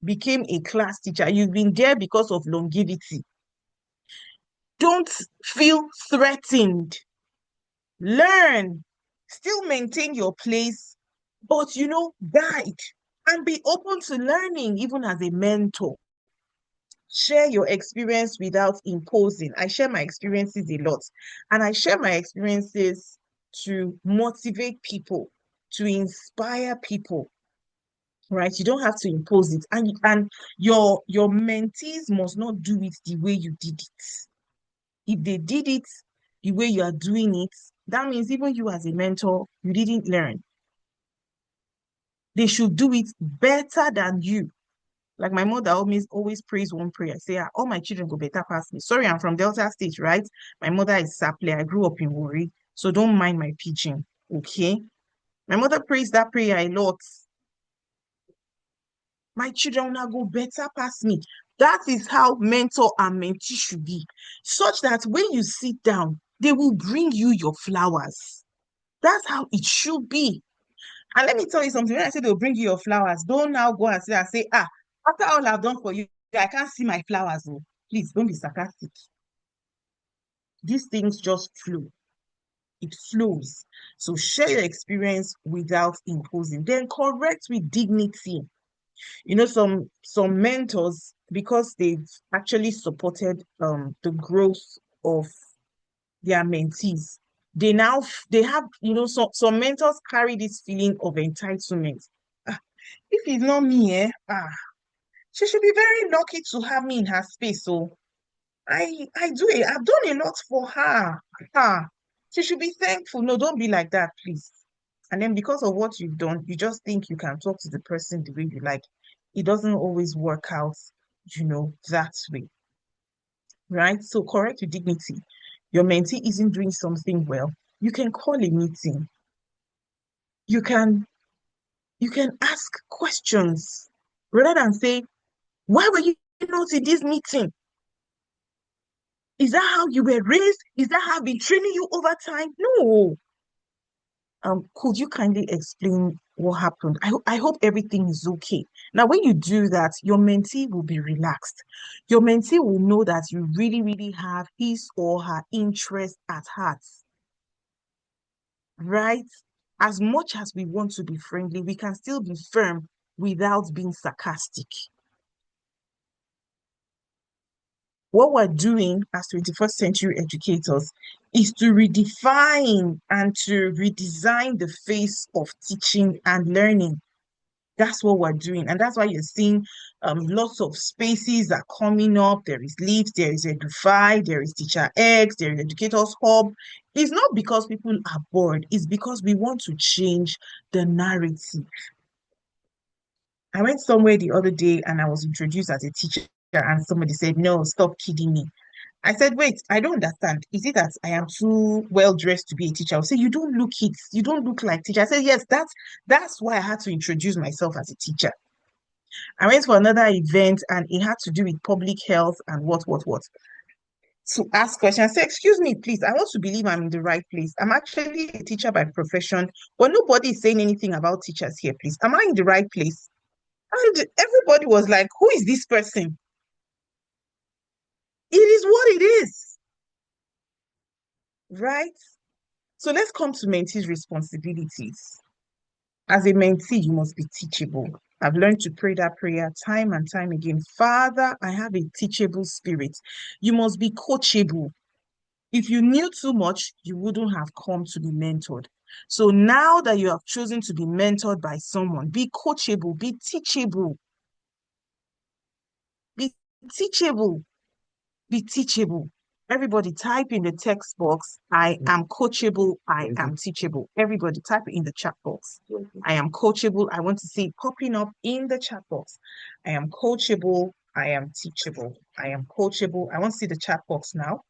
became a class teacher, you've been there because of longevity. Don't feel threatened. Learn, still maintain your place, but guide and be open to learning, even as a mentor. Share your experience without imposing. I share my experiences a lot, and I share my experiences to motivate people, to inspire people, right? You don't have to impose it, and your mentees must not do it the way you did it. If they did it the way you are doing it, that means even you as a mentor, you didn't learn. They should do it better than you. Like my mother always prays one prayer. Say, all my children go better past me. Sorry, I'm from Delta State, right? My mother is Saple. I grew up in Warri, so don't mind my pitching, okay? My mother prays that prayer a lot. My children will go better past me. That is how mentor and mentee should be, such that when you sit down, they will bring you your flowers. That's how it should be. And let me tell you something. When I say they'll bring you your flowers, don't now go and say, after all I've done for you, I can't see my flowers. Oh. Please, don't be sarcastic. These things just flow. It flows. So share your experience without imposing. Then correct with dignity. Some mentors, because they've actually supported the growth of their mentees, they have, some mentors carry this feeling of entitlement. If it's not me, she should be very lucky to have me in her space. So I've done a lot for her. She should be thankful. No, don't be like that, please. And then because of what you've done, you just think you can talk to the person the way you like. It doesn't always work out, that way. Right? So correct with dignity. Your mentee isn't doing something well. You can call a meeting. You can ask questions rather than say, why were you not in this meeting? Is that how you were raised? Is that how I've been training you over time? No. Could you kindly explain what happened? I hope everything is okay. Now, when you do that, your mentee will be relaxed. Your mentee will know that you really, really have his or her interest at heart. Right? As much as we want to be friendly, we can still be firm without being sarcastic. What we're doing as 21st century educators is to redefine and to redesign the face of teaching and learning. That's what we're doing. And that's why you're seeing lots of spaces are coming up. There is Leads, there is Edufy, there is Teacher X, there is Educators Hub. It's not because people are bored. It's because we want to change the narrative. I went somewhere the other day and I was introduced as a teacher and somebody said, no, stop kidding me. I said, wait, I don't understand. Is it that I am too well dressed to be a teacher? I would say, you don't look it. You don't look like teacher. I said, yes, that's why I had to introduce myself as a teacher. I went for another event and it had to do with public health and what. To ask questions. I said, excuse me, please, I want to believe I'm in the right place. I'm actually a teacher by profession, but nobody is saying anything about teachers here, please. Am I in the right place? And everybody was like, who is this person? It is what it is. Right? So let's come to mentee's responsibilities. As a mentee, you must be teachable. I've learned to pray that prayer time and time again. Father, I have a teachable spirit. You must be coachable. If you knew too much, you wouldn't have come to be mentored. So now that you have chosen to be mentored by someone, be coachable, be teachable, be teachable, be teachable. Everybody type in the text box, I am coachable, I am teachable. Everybody type it in the chat box. I am coachable. I want to see it popping up in the chat box. I am coachable, I am teachable. I am coachable. I want to see the chat box now.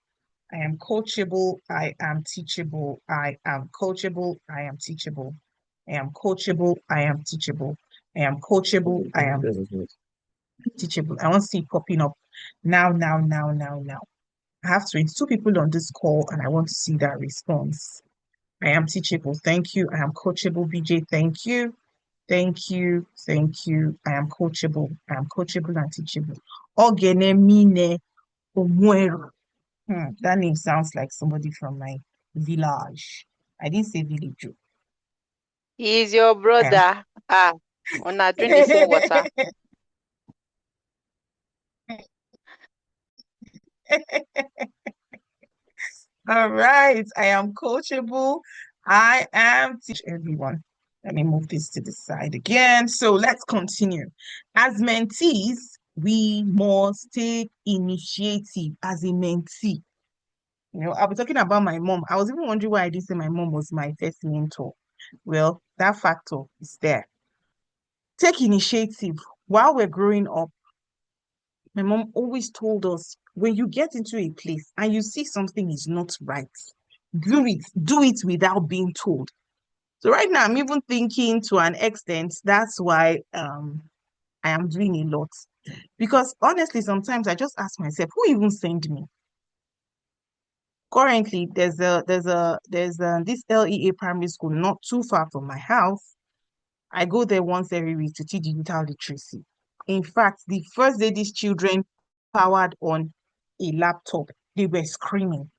I am coachable, I am teachable. I am coachable, I am teachable. I am coachable, I am teachable. I am coachable, I am teachable. I want to see it popping up now, now, now, now, now. I have 22 people on this call and I want to see that response. I am teachable. Thank you. I am coachable. BJ, thank you. Thank you. Thank you. I am coachable. I am coachable and teachable. Ogenemine Omuero. That name sounds like somebody from my village. I didn't say village. He is your brother. Una drink the same water. All right. I am coachable. I am teach everyone. Let me move this to the side again. So let's continue. As mentees, we must take initiative as a mentee. You know, I was talking about my mom. I was even wondering why I didn't say my mom was my first mentor. Well, that factor is there. Take initiative. While we're growing up, my mom always told us, when you get into a place and you see something is not right, do it without being told. So right now, I'm even thinking to an extent, that's why I am doing a lot. Because honestly, sometimes I just ask myself, who even sent me? Currently, there's this LEA primary school not too far from my house. I go there once every week to teach digital literacy. In fact, the first day these children powered on a laptop, they were screaming.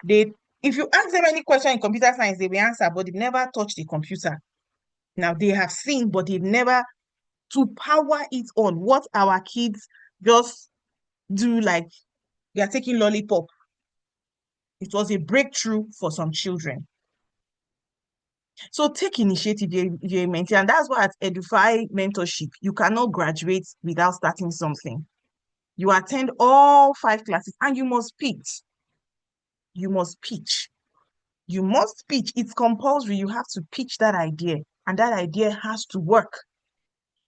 If you ask them any question in computer science, they will answer, but they've never touched a computer. Now they have seen, but they've never to power it on. What our kids just do, like they are taking lollipop. It was a breakthrough for some children. So take initiative if you're a mentee, and that's why at Edify Mentorship, you cannot graduate without starting something. You attend all 5 classes and you must pitch. You must pitch. You must pitch. It's compulsory. You have to pitch that idea, and that idea has to work.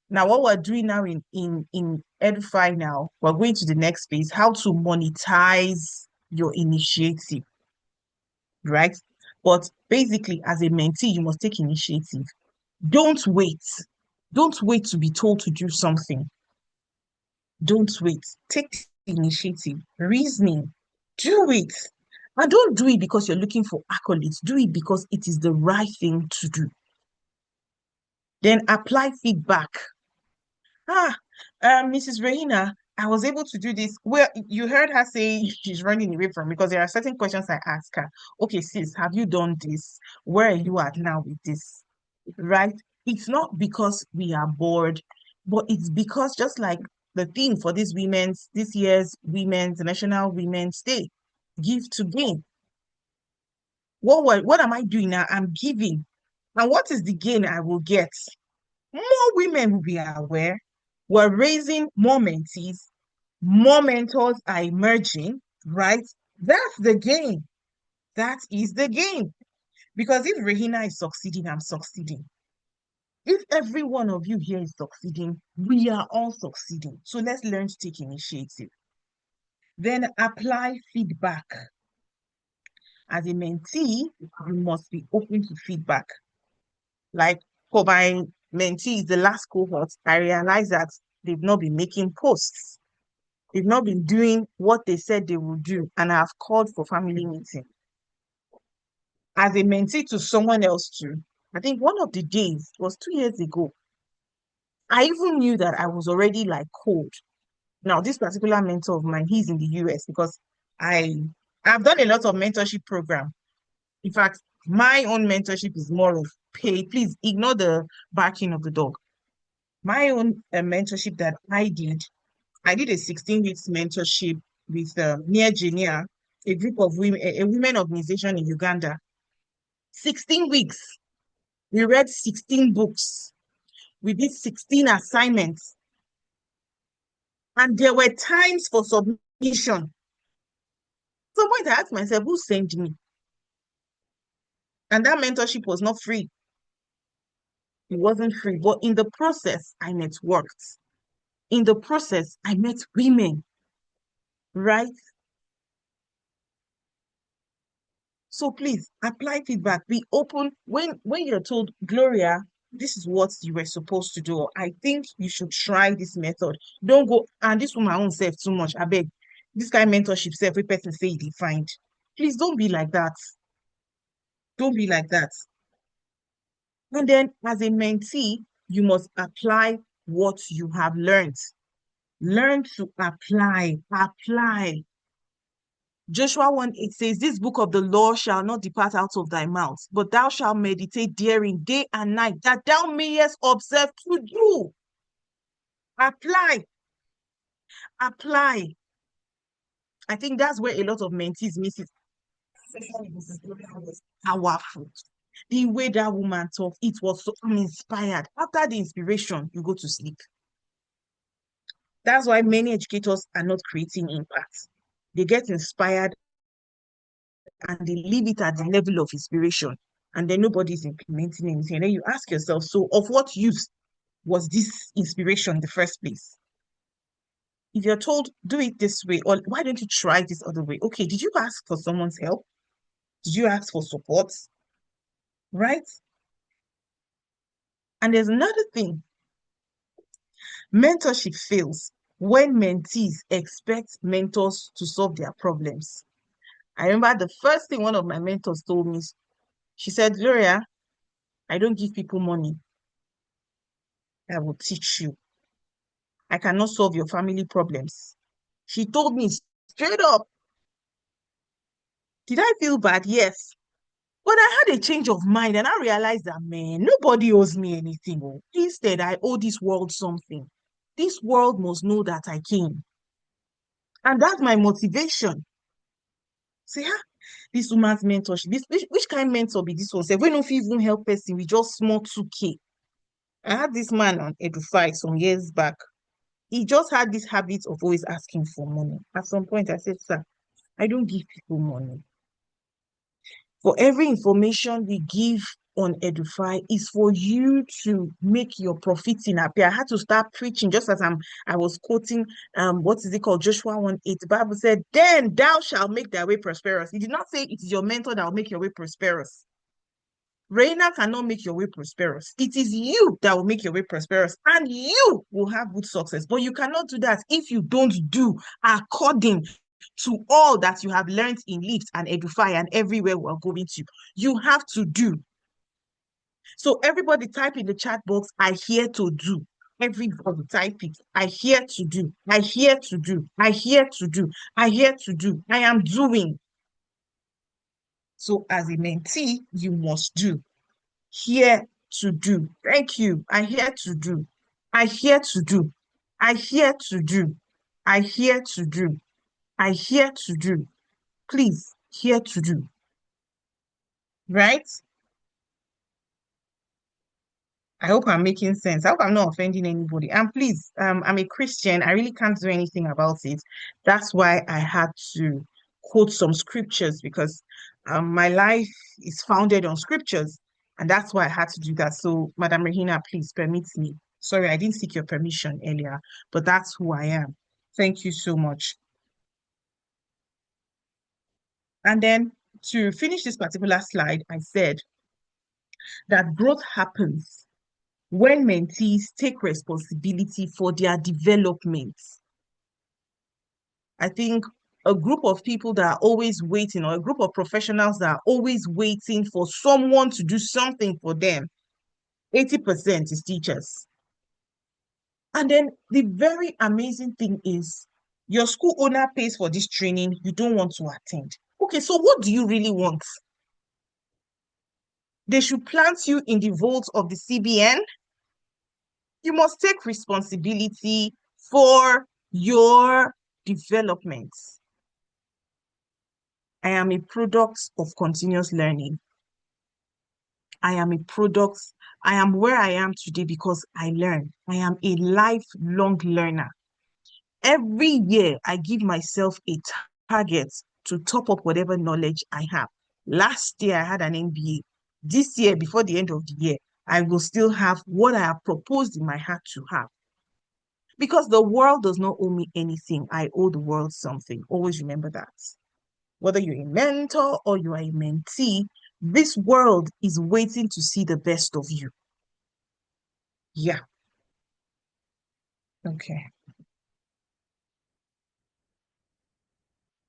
Now, what we're doing now in Edify now, we're going to the next phase, how to monetize your initiative, right? But basically, as a mentee, you must take initiative. Don't wait. Don't wait to be told to do something. Don't wait. Take initiative. Reasoning. Do it. And don't do it because you're looking for accolades. Do it because it is the right thing to do. Then apply feedback. Mrs. Reina, I was able to do this. Well, you heard her say she's running away from me because there are certain questions I ask her. Okay, sis, have you done this? Where are you at now with this? Right? It's not because we are bored, but it's because just like the theme for this year's Women's National Women's Day, give to gain. What am I doing now? I'm giving. And what is the gain I will get? More women will be aware. We're raising more mentees. More mentors are emerging, right? That's the gain. That is the gain. Because if Regina is succeeding, I'm succeeding. If every one of you here is succeeding, we are all succeeding. So let's learn to take initiative. Then apply feedback. As a mentee, you must be open to feedback. Like for my mentees, the last cohort, I realized that they've not been making posts. They've not been doing what they said they would do, and I've called for family meeting. As a mentee to someone else too, I think one of the days, it was 2 years ago, I even knew that I was already like cold. Now, this particular mentor of mine, he's in the US because I've done a lot of mentorship program. In fact, my own mentorship is more of paid. Please ignore the barking of the dog. My own mentorship that I did a 16 weeks mentorship with near Genia, a group of women, a women organization in Uganda. 16 weeks. We read 16 books. We did 16 assignments. And there were times for submission. At some point, I asked myself, who sent me? And that mentorship was not free. It wasn't free. But in the process, I networked. In the process, I met women, right? So please apply feedback. Be open when you're told, Gloria, this is what you were supposed to do. I think you should try this method. Don't go and this woman own self too much. I beg. This kind of mentorship, every person say he defined. Please don't be like that. Don't be like that. And then as a mentee, you must apply what you have learned. Learn to apply. Apply. Joshua 1:8 says, this book of the law shall not depart out of thy mouth, but thou shalt meditate therein day and night, that thou mayest observe to do. Apply. Apply. I think that's where a lot of mentees miss it. Powerful. The way that woman talked, it was so inspired. After the inspiration, you go to sleep. That's why many educators are not creating impact. They get inspired and they leave it at the level of inspiration, and then nobody's implementing anything. And then you ask yourself, so of what use was this inspiration in the first place? If you're told, do it this way, or why don't you try this other way? Okay, did you ask for someone's help? Did you ask for support? Right? And there's another thing. Mentorship fails when mentees expect mentors to solve their problems. I remember the first thing one of my mentors told me, she said, Gloria, I don't give people money. I will teach you. I cannot solve your family problems. She told me straight up. Did I feel bad? Yes. But I had a change of mind and I realized that, man, nobody owes me anything. Oh. Instead, I owe this world something. This world must know that I came. And that's my motivation. Say, this woman's mentorship. Which kind of mentor be this one? Say, we don't even help person. We just small 2K. I had this man on Edufy some years back. He just had this habit of always asking for money. At some point, I said, sir, I don't give people money. For every information we give on Edufy is for you to make your profits in appear. I had to start preaching just as I was quoting what is it called? Joshua 1:8. The Bible said, then thou shalt make thy way prosperous. It did not say it is your mentor that will make your way prosperous. Reina cannot make your way prosperous. It is you that will make your way prosperous, and you will have good success. But you cannot do that if you don't do according to all that you have learned in Lift and Edufy and everywhere we're going to. You have to do. So everybody type in the chat box, I hear to do. Everybody type it. I hear to do. I hear to do. I hear to do. I hear to do. I am doing. So as a mentee, you must do. Here to do. Thank you. I hear to do. I hear to do. I hear to do. I hear to do. I hear to do. Please, here to do. Right? I hope I'm making sense. I hope I'm not offending anybody. And please, I'm a Christian. I really can't do anything about it. That's why I had to quote some scriptures, because my life is founded on scriptures. And that's why I had to do that. So, Madam Regina, please permit me. Sorry, I didn't seek your permission earlier, but that's who I am. Thank you so much. And then to finish this particular slide, I said that growth happens when mentees take responsibility for their development. I think a group of people that are always waiting, or a group of professionals that are always waiting for someone to do something for them, 80% is teachers. And then the very amazing thing is, your school owner pays for this training, you don't want to attend. Okay, so what do you really want? They should plant you in the vault of the CBN. You must take responsibility for your development. I am a product of continuous learning. I am a product. I am where I am today because I learn. I am a lifelong learner. Every year, I give myself a target to top up whatever knowledge I have. Last year, I had an MBA. This year, before the end of the year, I will still have what I have proposed in my heart to have. Because the world does not owe me anything. I owe the world something. Always remember that. Whether you're a mentor or you are a mentee, this world is waiting to see the best of you. Yeah. Okay.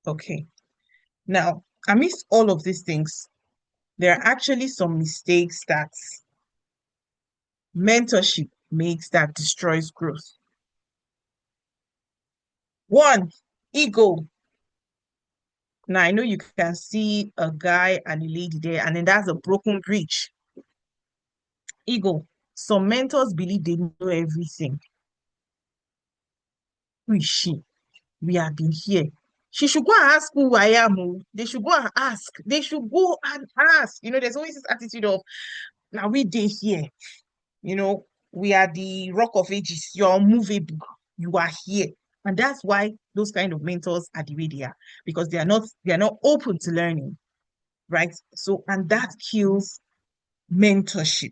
Okay. Now, amidst all of these things, there are actually some mistakes that mentorship makes that destroys growth. One, ego. Now, I know you can see a guy and a lady there, and then that's a broken bridge. Ego. Some mentors believe they know everything. Who is she? We have been here. She should go and ask who I am. Oh. They should go and ask. They should go and ask. There's always this attitude of, now we did here. We are the rock of ages. You're unmovable. You are here. And that's why those kind of mentors are the way they are, because they are not open to learning. Right? So, and that kills mentorship.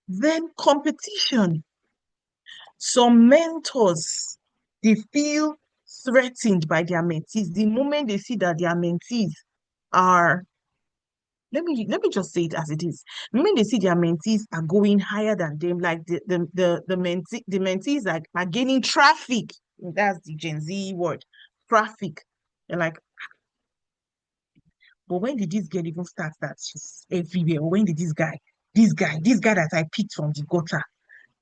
Then competition. Some mentors, they feel threatened by their mentees. The moment they see that their mentees are, let me just say it as it is. The moment they see their mentees are going higher than them, like the mentees are gaining traffic. That's the Gen Z word, traffic. They're like, but when did this girl even start that she's everywhere? Or when did this guy that I picked from the gutter,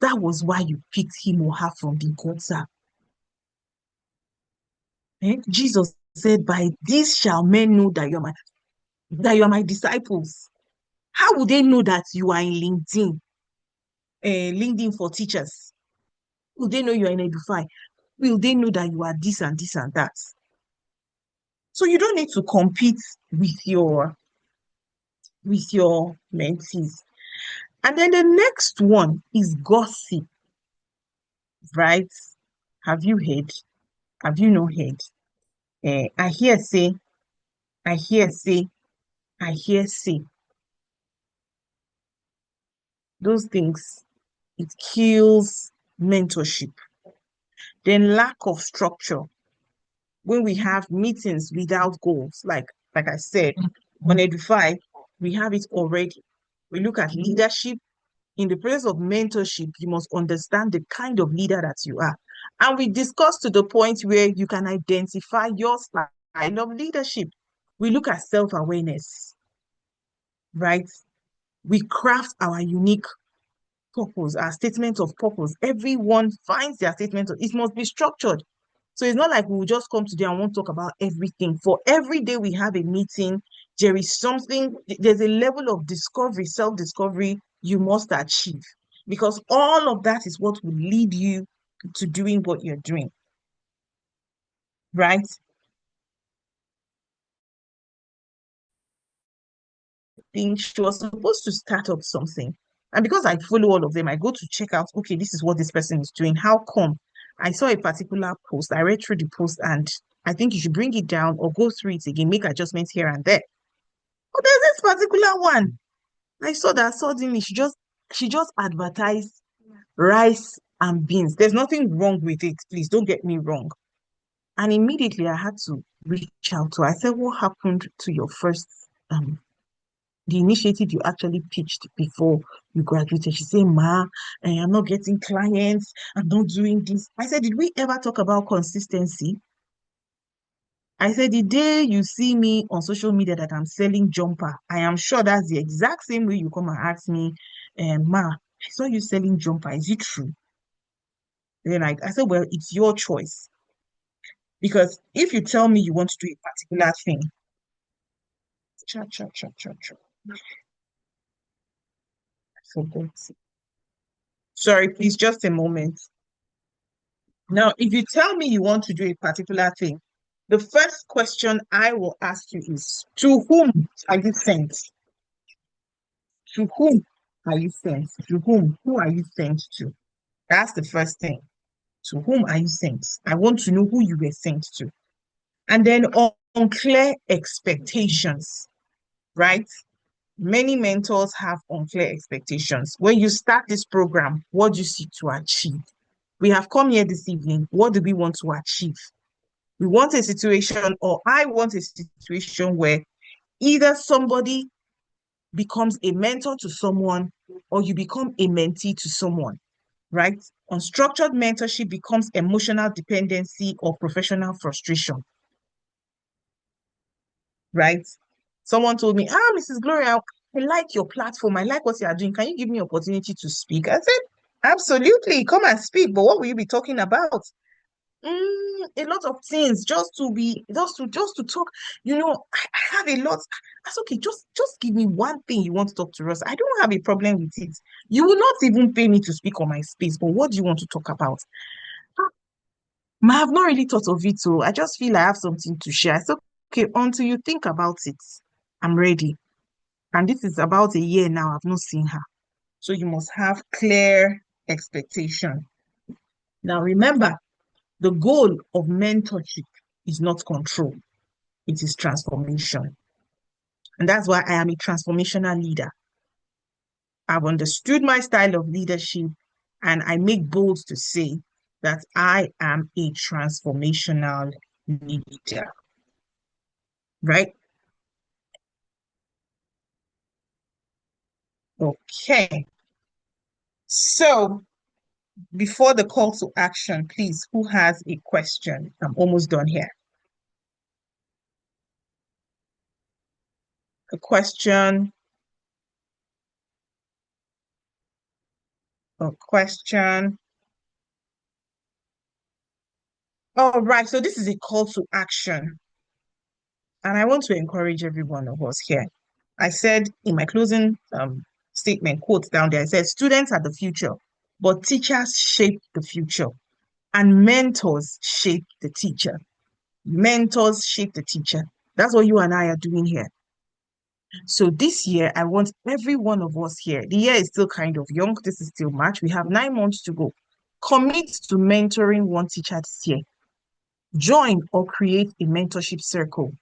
that was why you picked him or her from the gutter. Jesus said, by this shall men know that you are my disciples. How would they know that you are in LinkedIn? LinkedIn for teachers. Will they know you are in Edify? Will they know that you are this and this and that? So you don't need to compete with your mentees. And then the next one is gossip, right? Have you heard? Have you not heard? I hear say, I hear say, I hear say. Those things, it kills mentorship. Then lack of structure. When we have meetings without goals, like I said, on Edify, we have it already. We look at leadership. In the process of mentorship, you must understand the kind of leader that you are. And we discuss to the point where you can identify your style of leadership. We look at self-awareness, right? We craft our unique purpose, our statement of purpose. Everyone finds their statement. It must be structured. So it's not like we will just come today and won't talk about everything. For every day we have a meeting, there's a level of discovery, self-discovery you must achieve. Because all of that is what will lead you to doing what you're doing. Right? Think she was supposed to start up something. And because I follow all of them, I go to check out, okay, this is what this person is doing. How come? I saw a particular post. I read through the post and I think you should bring it down or go through it again, make adjustments here and there. But there's this particular one. I saw that suddenly she just advertised rice and beans. There's nothing wrong with it. Please don't get me wrong. And immediately I had to reach out to her. I said, what happened to your first the initiative you actually pitched before you graduated? She said, Ma, I'm not getting clients. I'm not doing this. I said, did we ever talk about consistency? I said, the day you see me on social media that I'm selling jumper, I am sure that's the exact same way you come and ask me, Ma, I saw you selling jumper. Is it true? Then I said, well, it's your choice. Because if you tell me you want to do a particular thing, cha, cha, cha, cha, cha. I forgot. Sorry, please, just a moment. Now, if you tell me you want to do a particular thing, the first question I will ask you is, to whom are you sent? To whom are you sent? To whom? Who are you sent to? That's the first thing. To whom are you sent? I want to know who you were sent to. And then on clear expectations, right? Many mentors have unclear expectations. When you start this program, what do you seek to achieve? We have come here this evening. What do we want to achieve? We want a situation, or I want a situation where either somebody becomes a mentor to someone or you become a mentee to someone, right? Unstructured mentorship becomes emotional dependency or professional frustration, right? Someone told me, Mrs. Gloria, I like your platform. I like what you are doing. Can you give me opportunity to speak? I said, absolutely, come and speak. But what will you be talking about? A lot of things, just to talk. I have a lot. That's okay. Just give me one thing you want to talk to us. I don't have a problem with it. You will not even pay me to speak on my space, but what do you want to talk about? I have not really thought of it, so I just feel I have something to share. So, okay, until you think about it, I'm ready. And this is about a year now. I've not seen her. So you must have clear expectation. Now, remember, the goal of mentorship is not control, it is transformation. And that's why I am a transformational leader. I've understood my style of leadership, and I make bold to say that I am a transformational leader, right? Okay. So before the call to action, please, who has a question? I'm almost done here. A question. A question. All right, so this is a call to action. And I want to encourage every one of us here. I said in my closing statement, quote down there, I said, students are the future, but teachers shape the future and mentors shape the teacher. Mentors shape the teacher. That's what you and I are doing here. So this year, I want every one of us here. The year is still kind of young. This is still March. We have 9 months to go. Commit to mentoring one teacher this year. Join or create a mentorship circle.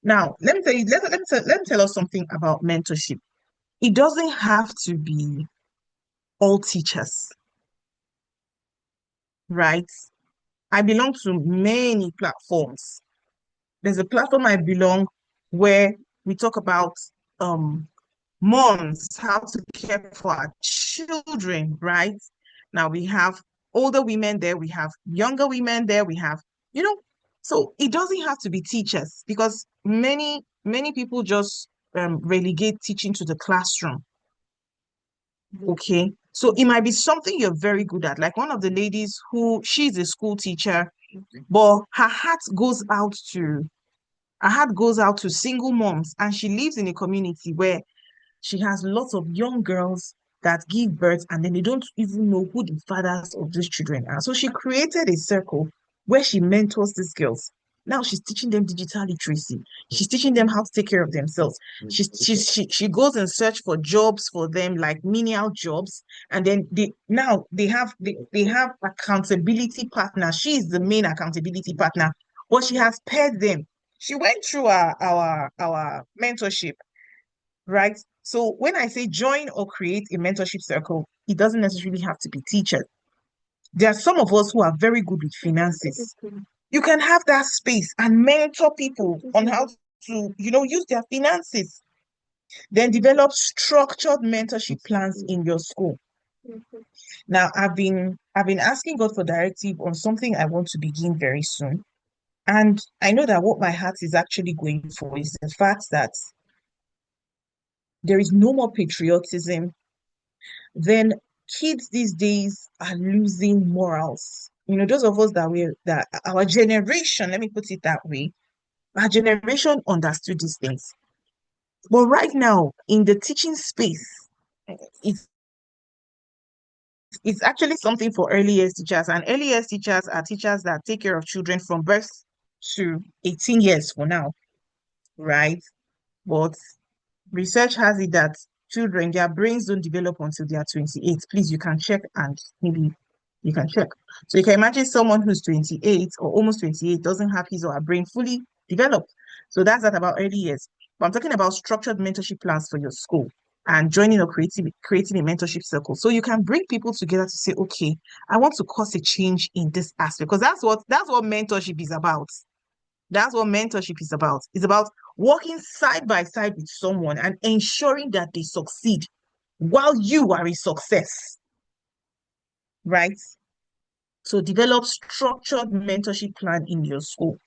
Now, let me tell you, let me tell us something about mentorship. It doesn't have to be all teachers, right? I belong to many platforms. There's a platform I belong where we talk about moms, how to care for our children, right? Now we have older women there, we have younger women there, we have, so it doesn't have to be teachers because many people just relegate teaching to the classroom. Okay, so it might be something you're very good at, like one of the ladies who she's a school teacher, but her heart goes out to single moms, and she lives in a community where she has lots of young girls that give birth and then they don't even know who the fathers of these children are. So she created a circle where she mentors these girls. Now she's teaching them digital literacy. She's teaching them how to take care of themselves. She goes and search for jobs for them, like menial jobs, and then they have accountability partners. She is the main accountability partner, but she has paired them. She went through our mentorship, right? So when I say join or create a mentorship circle, it doesn't necessarily have to be teachers. There are some of us who are very good with finances. You can have that space and mentor people on how to, use their finances. Then develop structured mentorship plans in your school. Now, I've been asking God for directive on something I want to begin very soon. And I know that what my heart is actually going for is the fact that there is no more patriotism. Then kids these days are losing morals. Those of us that our generation, let me put it that way, our generation understood these things. But right now, in the teaching space, it's it's actually something for early years teachers, and early years teachers are teachers that take care of children from birth to 18 years for now, right? But research has it that children, their brains don't develop until they are 28. Please, you can check and maybe you can check. So you can imagine someone who's 28 or almost 28 doesn't have his or her brain fully developed. So that's that about early years. But I'm talking about structured mentorship plans for your school and joining or creating a mentorship circle. So you can bring people together to say, okay, I want to cause a change in this aspect, because that's what mentorship is about. That's what mentorship is about. It's about working side by side with someone and ensuring that they succeed while you are a success, right? So develop structured mentorship plan in your school.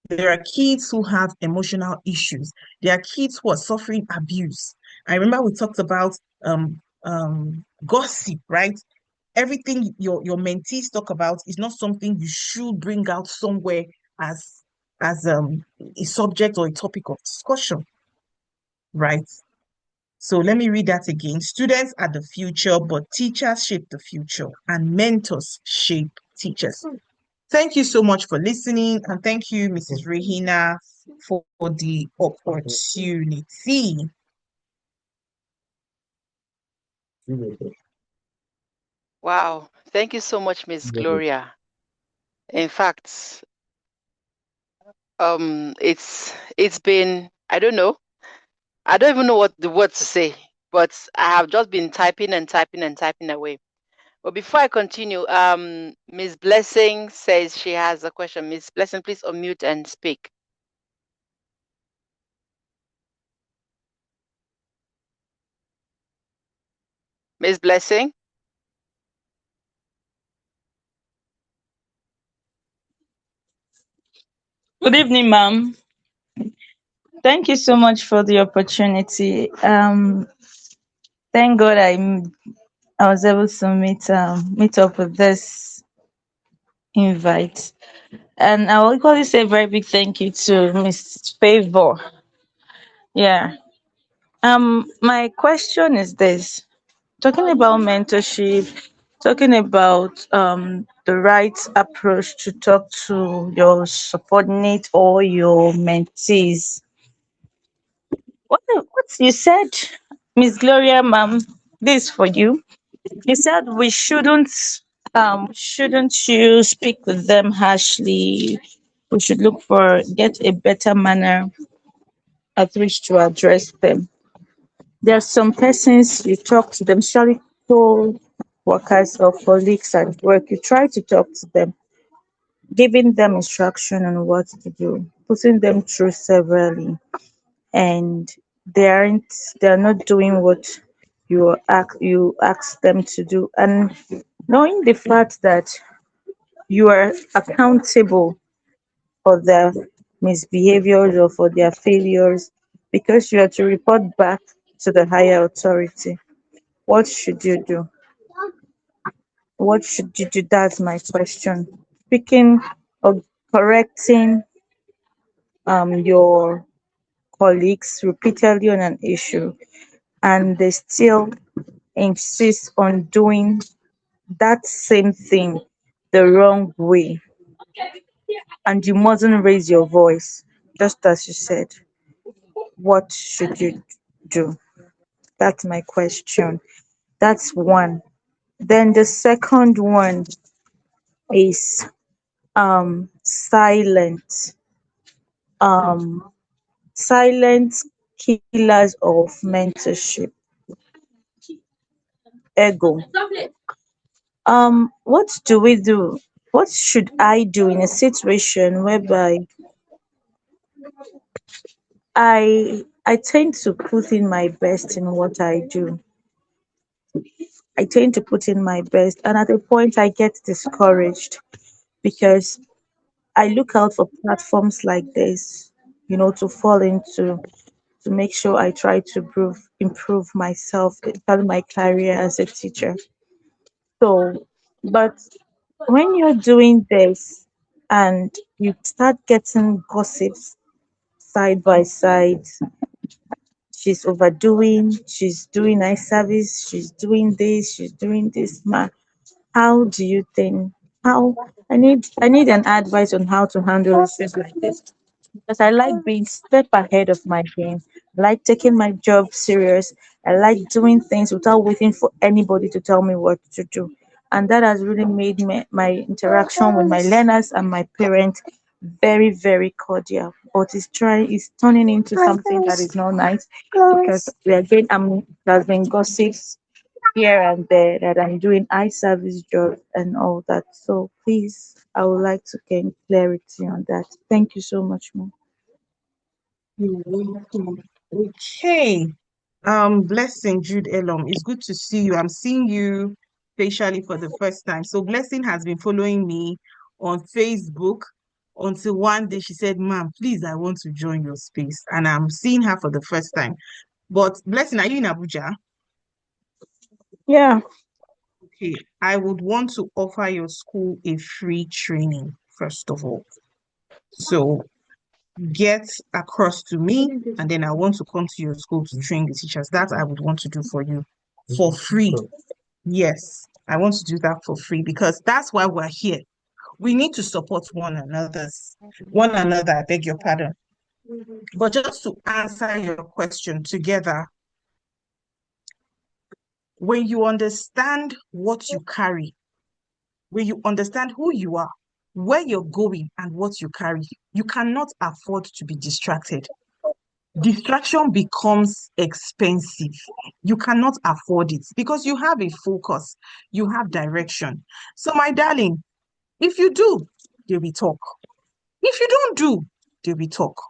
There are kids who have emotional issues. There are kids who are suffering abuse. I remember we talked about gossip, right? Everything your mentees talk about is not something you should bring out somewhere as as a subject or a topic of discussion, right? So let me read that again. Students are the future, but teachers shape the future, and mentors shape teachers. Thank you so much for listening, and thank you, Mrs. Regina, for the opportunity. Wow. Thank you so much, Miss Gloria. In fact, it's been, I don't know. I don't even know what the word to say, but I have just been typing and typing and typing away. But before I continue, Miss Blessing says she has a question. Miss Blessing, please unmute and speak. Miss Blessing? Good evening, ma'am. Thank you so much for the opportunity. Thank God I was able to meet up with this invite, and I will equally say a very big thank you to Miss Favor. Yeah. My question is this: talking about mentorship, talking about the right approach to talk to your subordinate or your mentees. What you said, Miss Gloria, ma'am, this is for you. You said we shouldn't you speak with them harshly. We should look for get a better manner at which to address them. There are some persons you talk to them, especially co-workers or colleagues at work. You try to talk to them, giving them instruction on what to do, putting them through severally, and they're not doing what you ask them to do, and knowing the fact that you are accountable for their misbehaviors or for their failures, because you are to report back to the higher authority. What should you do? What should you do? That's my question. Speaking of correcting your colleagues repeatedly on an issue, and they still insist on doing that same thing the wrong way, and you mustn't raise your voice, just as you said. What should you do? That's my question. That's one. Then the second one is silent. Um silent killers of mentorship. Ego. What do we do? What should I do in a situation whereby I tend to put in my best in what I do. I tend to put in my best, and at a point I get discouraged because I look out for platforms like this, to fall into, to make sure I try to improve myself, especially my career as a teacher. So, but when you're doing this and you start getting gossips side by side, she's overdoing, she's doing eye service, she's doing this, she's doing this. Ma, how do you think? How I need an advice on how to handle issues like this, because I like being step ahead of my game. I like taking my job serious. I like doing things without waiting for anybody to tell me what to do. And that has really made my interaction with my learners and my parents very, very cordial. But it's turning into something that is not nice, because we again there's been gossips here and there that I'm doing eye service job and all that. So please, I would like to gain clarity on that. Thank you so much, ma'am. You're welcome. Okay. Blessing Jude Elom, it's good to see you. I'm seeing you facially for the first time. So Blessing has been following me on Facebook until one day she said, "Ma'am, please, I want to join your space." And I'm seeing her for the first time. But Blessing, are you in Abuja? Yeah. Okay. I would want to offer your school a free training, first of all. So get across to me, and then I want to come to your school to train the teachers. That I would want to do for you for free. Yes, I want to do that for free because that's why we're here. We need to support one another, I beg your pardon. But just to answer your question together, when you understand what you carry, when you understand who you are, where you're going, and what you carry, you cannot afford to be distracted. Distraction becomes expensive. You cannot afford it because you have a focus, you have direction. So, my darling, if you do, there will talk. If you don't do, there will talk.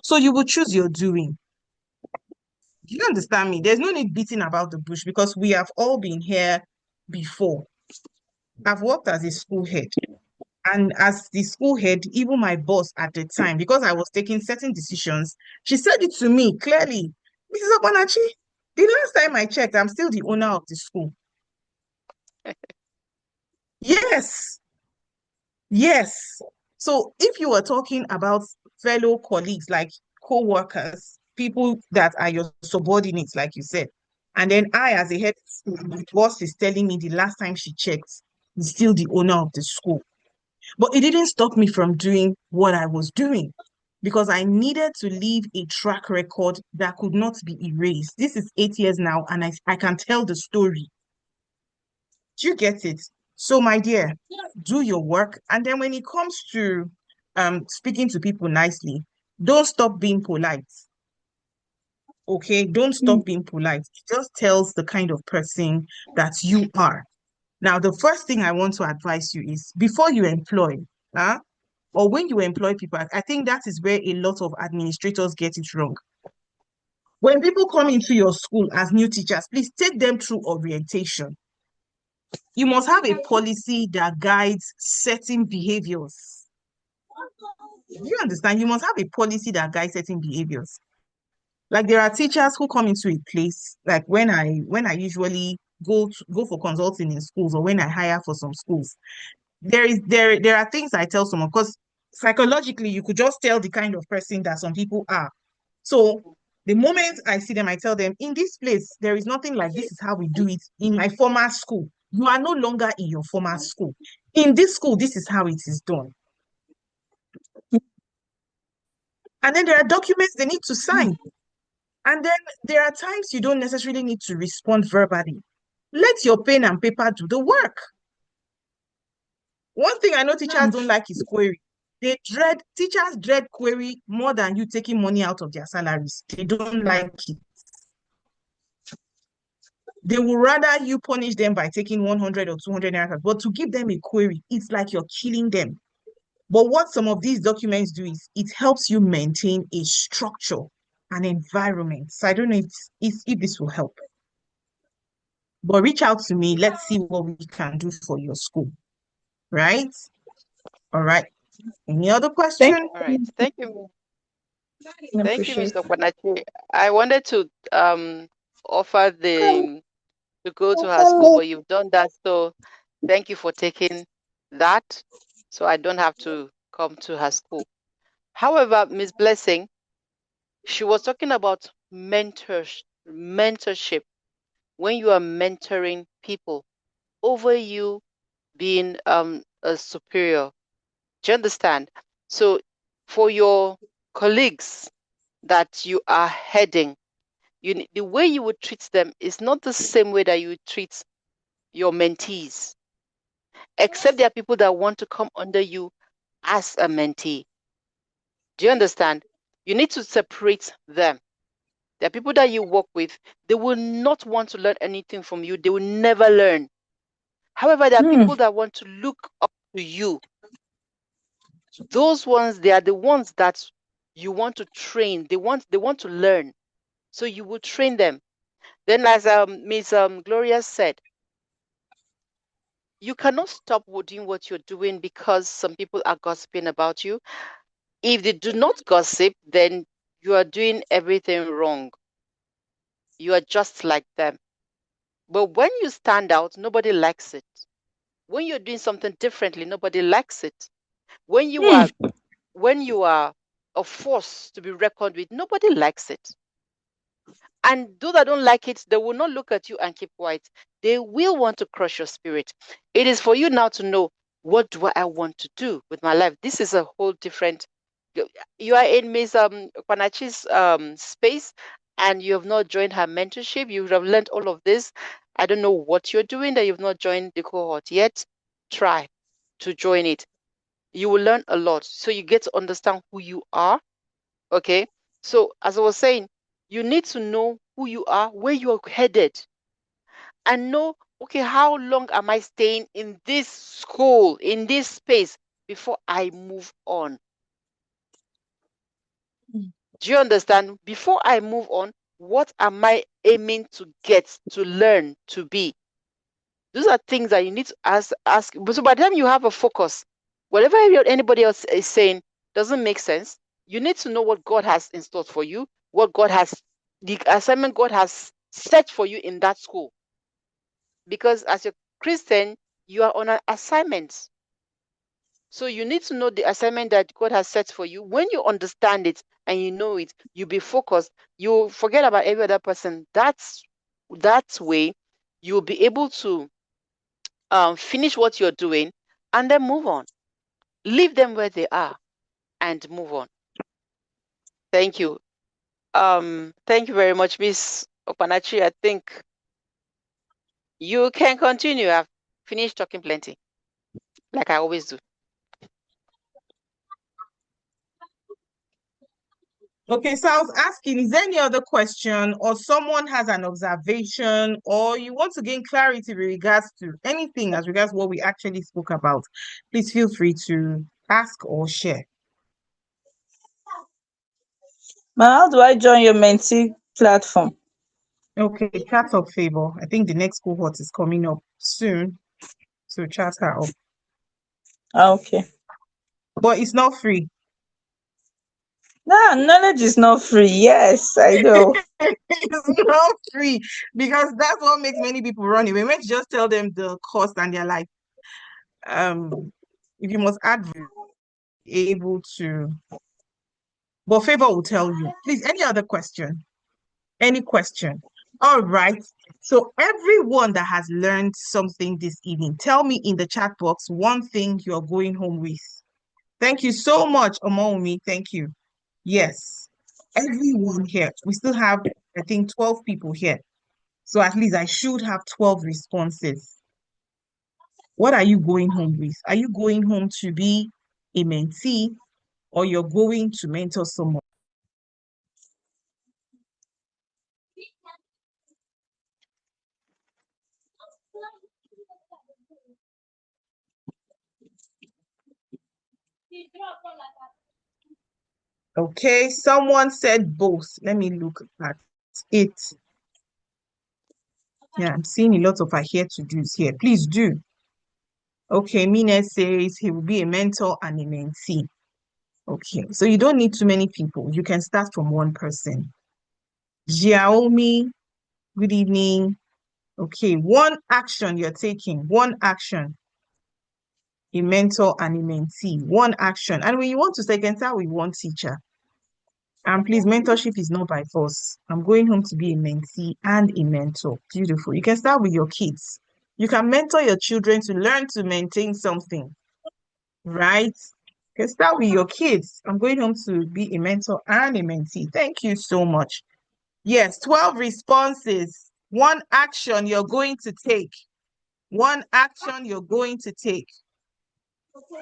So you will choose your doing. Do you understand me? There's no need beating about the bush because we have all been here before. I've worked as a school head. And as the school head, even my boss at the time, because I was taking certain decisions, she said it to me clearly. "Mrs. Okwanachi, the last time I checked, I'm still the owner of the school." Yes, yes. So if you were talking about fellow colleagues, like co-workers, people that are your subordinates, like you said, and then I, as a head of school, the boss is telling me the last time she checked, he's still the owner of the school. But it didn't stop me from doing what I was doing because I needed to leave a track record that could not be erased. This is 8 years now, and I can tell the story. Do you get it? So, my dear, do your work. And then when it comes to speaking to people nicely, don't stop being polite. Okay? Don't stop being polite. It just tells the kind of person that you are. Now, the first thing I want to advise you is before you employ, or when you employ people, I think that is where a lot of administrators get it wrong. When people come into your school as new teachers, please take them through orientation. You must have a policy that guides certain behaviors. You understand? You must have a policy that guides certain behaviors. Like there are teachers who come into a place, like when I usually go for consulting in schools or when I hire for some schools, there are things I tell someone because psychologically you could just tell the kind of person that some people are. So the moment I see them, I tell them, in this place, there is nothing like this is how we do it in my former school. You are no longer in your former school. In this school, this is how it is done. And then there are documents they need to sign. And then there are times you don't necessarily need to respond verbally. Let your pen and paper do the work. One thing I know teachers don't like is query. Teachers dread query more than you taking money out of their salaries. They don't like it. They would rather you punish them by taking 100 or 200 naira, but to give them a query, it's like you're killing them. But what some of these documents do is it helps you maintain a structure, an environment. So I don't know if this will help. But reach out to me. Let's see what we can do for your school. Right? All right. Any other Thank question? All right. Thank you. you. I Thank you, appreciate Mr. Kwanachi. I wanted to offer to go to her school, but you've done that. So thank you for taking that. So I don't have to come to her school. However, Miss Blessing, she was talking about mentorship, when you are mentoring people over you being a superior. Do you understand? So for your colleagues that you are heading, the way you would treat them is not the same way that you would treat your mentees, except there are people that want to come under you as a mentee. Do you understand? You need to separate them. There are people that you work with, they will not want to learn anything from you. They will never learn. However, there are people that want to look up to you. Those ones, they are the ones that you want to train. They want to learn. So you will train them. Then, as Miss Gloria said, you cannot stop doing what you're doing because some people are gossiping about you. If they do not gossip, then you are doing everything wrong. You are just like them. But when you stand out, nobody likes it. When you're doing something differently, nobody likes it. When you are a force to be reckoned with, nobody likes it. And those that don't like it, they will not look at you and keep quiet. They will want to crush your spirit. It is for you now to know, what do I want to do with my life? This is a whole different. You are in Miss Kwanachi's space, and you have not joined her mentorship. You would have learned all of this. I don't know what you're doing that you've not joined the cohort yet. Try to join it. You will learn a lot. So you get to understand who you are. Okay. So as I was saying, you need to know who you are, where you're headed, and know, okay, how long am I staying in this school, in this space, before I move on? Do you understand? Before I move on, what am I aiming to get, to learn, to be? Those are things that you need to ask. So by the time you have a focus, whatever anybody else is saying doesn't make sense. You need to know what God has in store for you, the assignment God has set for you in that school. Because as a Christian, you are on an assignment. So you need to know the assignment that God has set for you. When you understand it and you know it, you be focused. You forget about every other person. That way, you'll be able to finish what you're doing and then move on. Leave them where they are and move on. Thank you. Thank you very much, Miss Opanachi. I think you can continue. I've finished talking plenty, like I always do. Okay, so I was asking, is there any other question or someone has an observation or you want to gain clarity with regards to anything as regards what we actually spoke about? Please feel free to ask or share. How do I join your mentee platform? Okay, chat up Favor. I think the next cohort is coming up soon. So chat her up. Okay. But it's not free. No, knowledge is not free. Yes, I know. It's not free because that's what makes many people run away. When you just tell them the cost and they're like, if you must add able to, but Favor will tell you. Please, any other question? Any question? All right. So everyone that has learned something this evening, tell me in the chat box one thing you're going home with. Thank you so much, Omomi. Thank you. Yes, everyone here. We still have, I think, 12 people here. So at least I should have 12 responses. What are you going home with? Are you going home to be a mentee or you're going to mentor someone? Okay, someone said both. Let me look at it. Yeah, I'm seeing a lot of I here to do's here. Please do. Okay, Mine says he will be a mentor and a mentee. Okay, so you don't need too many people. You can start from one person. Xiaomi, good evening. Okay, one action you're taking, one action. A mentor and a mentee, one action. And when you want to second start with one teacher. And please, mentorship is not by force. I'm going home to be a mentee and a mentor. Beautiful. You can start with your kids. You can mentor your children to learn to maintain something, right? You can start with your kids. I'm going home to be a mentor and a mentee. Thank you so much. Yes, 12 responses. One action you're going to take. One action you're going to take.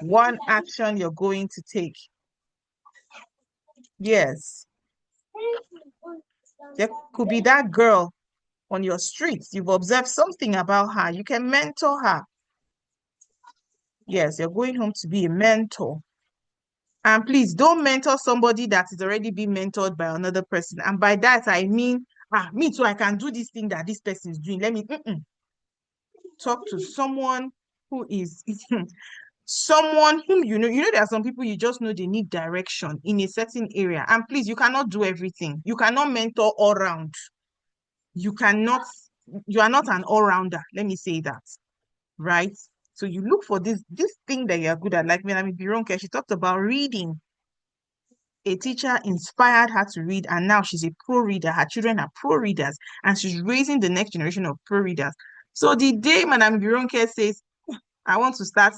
One action you're going to take. Yes. There could be that girl on your streets. You've observed something about her. You can mentor her. Yes, you're going home to be a mentor. And please don't mentor somebody that is already being mentored by another person. And by that, I mean, me too, I can do this thing that this person is doing. Let me talk to someone who is someone whom you know there are some people you just know they need direction in a certain area. And please, you cannot do everything. You cannot mentor all round. You are not an all-rounder. Let me say that, right? So you look for this thing that you're good at. Like when Bironke, she talked about reading. A teacher inspired her to read, and now she's a pro reader. Her children are pro readers, and she's raising the next generation of pro readers. So the day Madam Bironke says, I want to start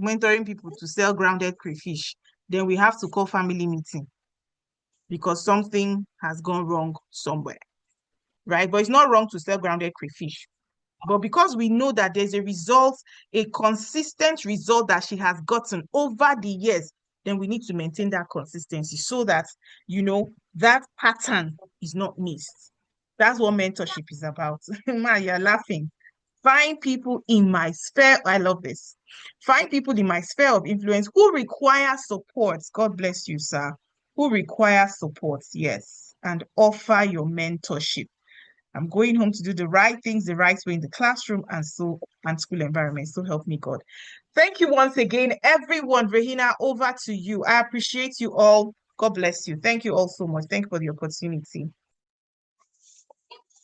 mentoring people to sell grounded crayfish, then we have to call family meeting because something has gone wrong somewhere, right? But it's not wrong to sell grounded crayfish. But because we know that there's a result, a consistent result that she has gotten over the years, then we need to maintain that consistency so that, that pattern is not missed. That's what mentorship is about. Ma, you're laughing. Find people in my sphere. I love this. Find people in my sphere of influence who require support. God bless you, sir. Who require support, yes. And offer your mentorship. I'm going home to do the right things the right way in the classroom and school environment. So help me God. Thank you once again, everyone. Regina, over to you. I appreciate you all. God bless you. Thank you all so much. Thank you for the opportunity.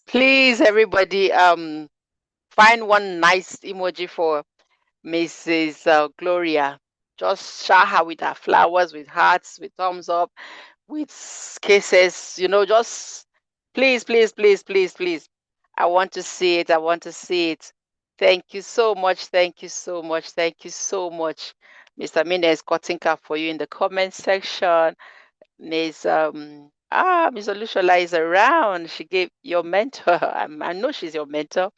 Please, everybody, find one nice emoji for Mrs. Gloria. Just shower her with her flowers, with hearts, with thumbs up, with kisses, just please, please, please, please, please. I want to see it. I want to see it. Thank you so much. Thank you so much. Thank you so much. Mr. Mina is cutting cap for you in the comment section. Miss Olushola is around. She gave your mentor. I know she's your mentor.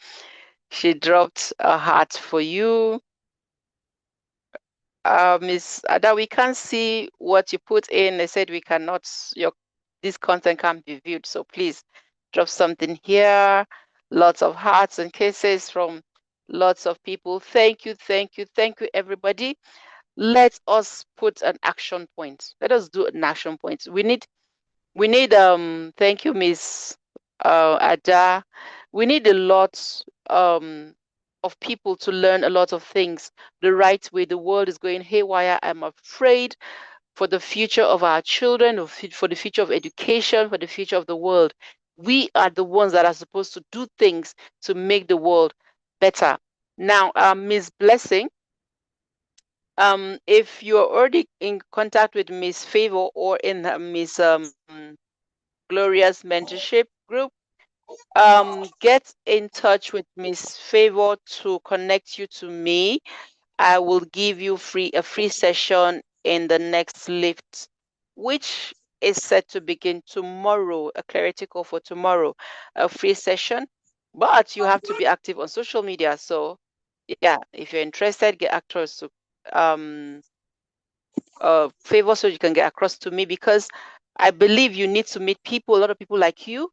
She dropped a heart for you. Miss Ada, we can't see what you put in. They said we cannot, this content can't be viewed. So please drop something here. Lots of hearts and kisses from lots of people. Thank you, thank you, thank you, everybody. Let us put an action point. Let us do an action point. We need, thank you, Miss Ada. We need a lot of people to learn a lot of things the right way. The world is going haywire. I'm afraid for the future of our children, for the future of education, for the future of the world. We are the ones that are supposed to do things to make the world better. Now, Miss Blessing, if you're already in contact with Miss Favor or in Miss Gloria's mentorship group, get in touch with Miss Favor to connect you to me. I will give you a free session in the next lift, which is set to begin tomorrow, a clarity call for tomorrow, a free session. But you have to be active on social media. So yeah, if you're interested, get across to Favor so you can get across to me, because I believe you need to meet people, a lot of people like you,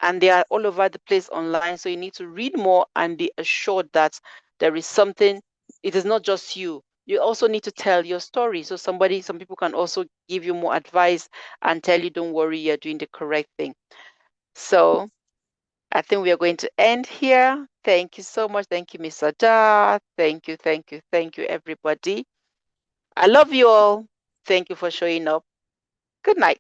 and they are all over the place online. So you need to read more and be assured that there is something. It is not just you. You also need to tell your story. So some people can also give you more advice and tell you, don't worry, you're doing the correct thing. So I think we are going to end here. Thank you so much. Thank you, Miss Ada. Thank you, thank you, thank you, everybody. I love you all. Thank you for showing up. Good night.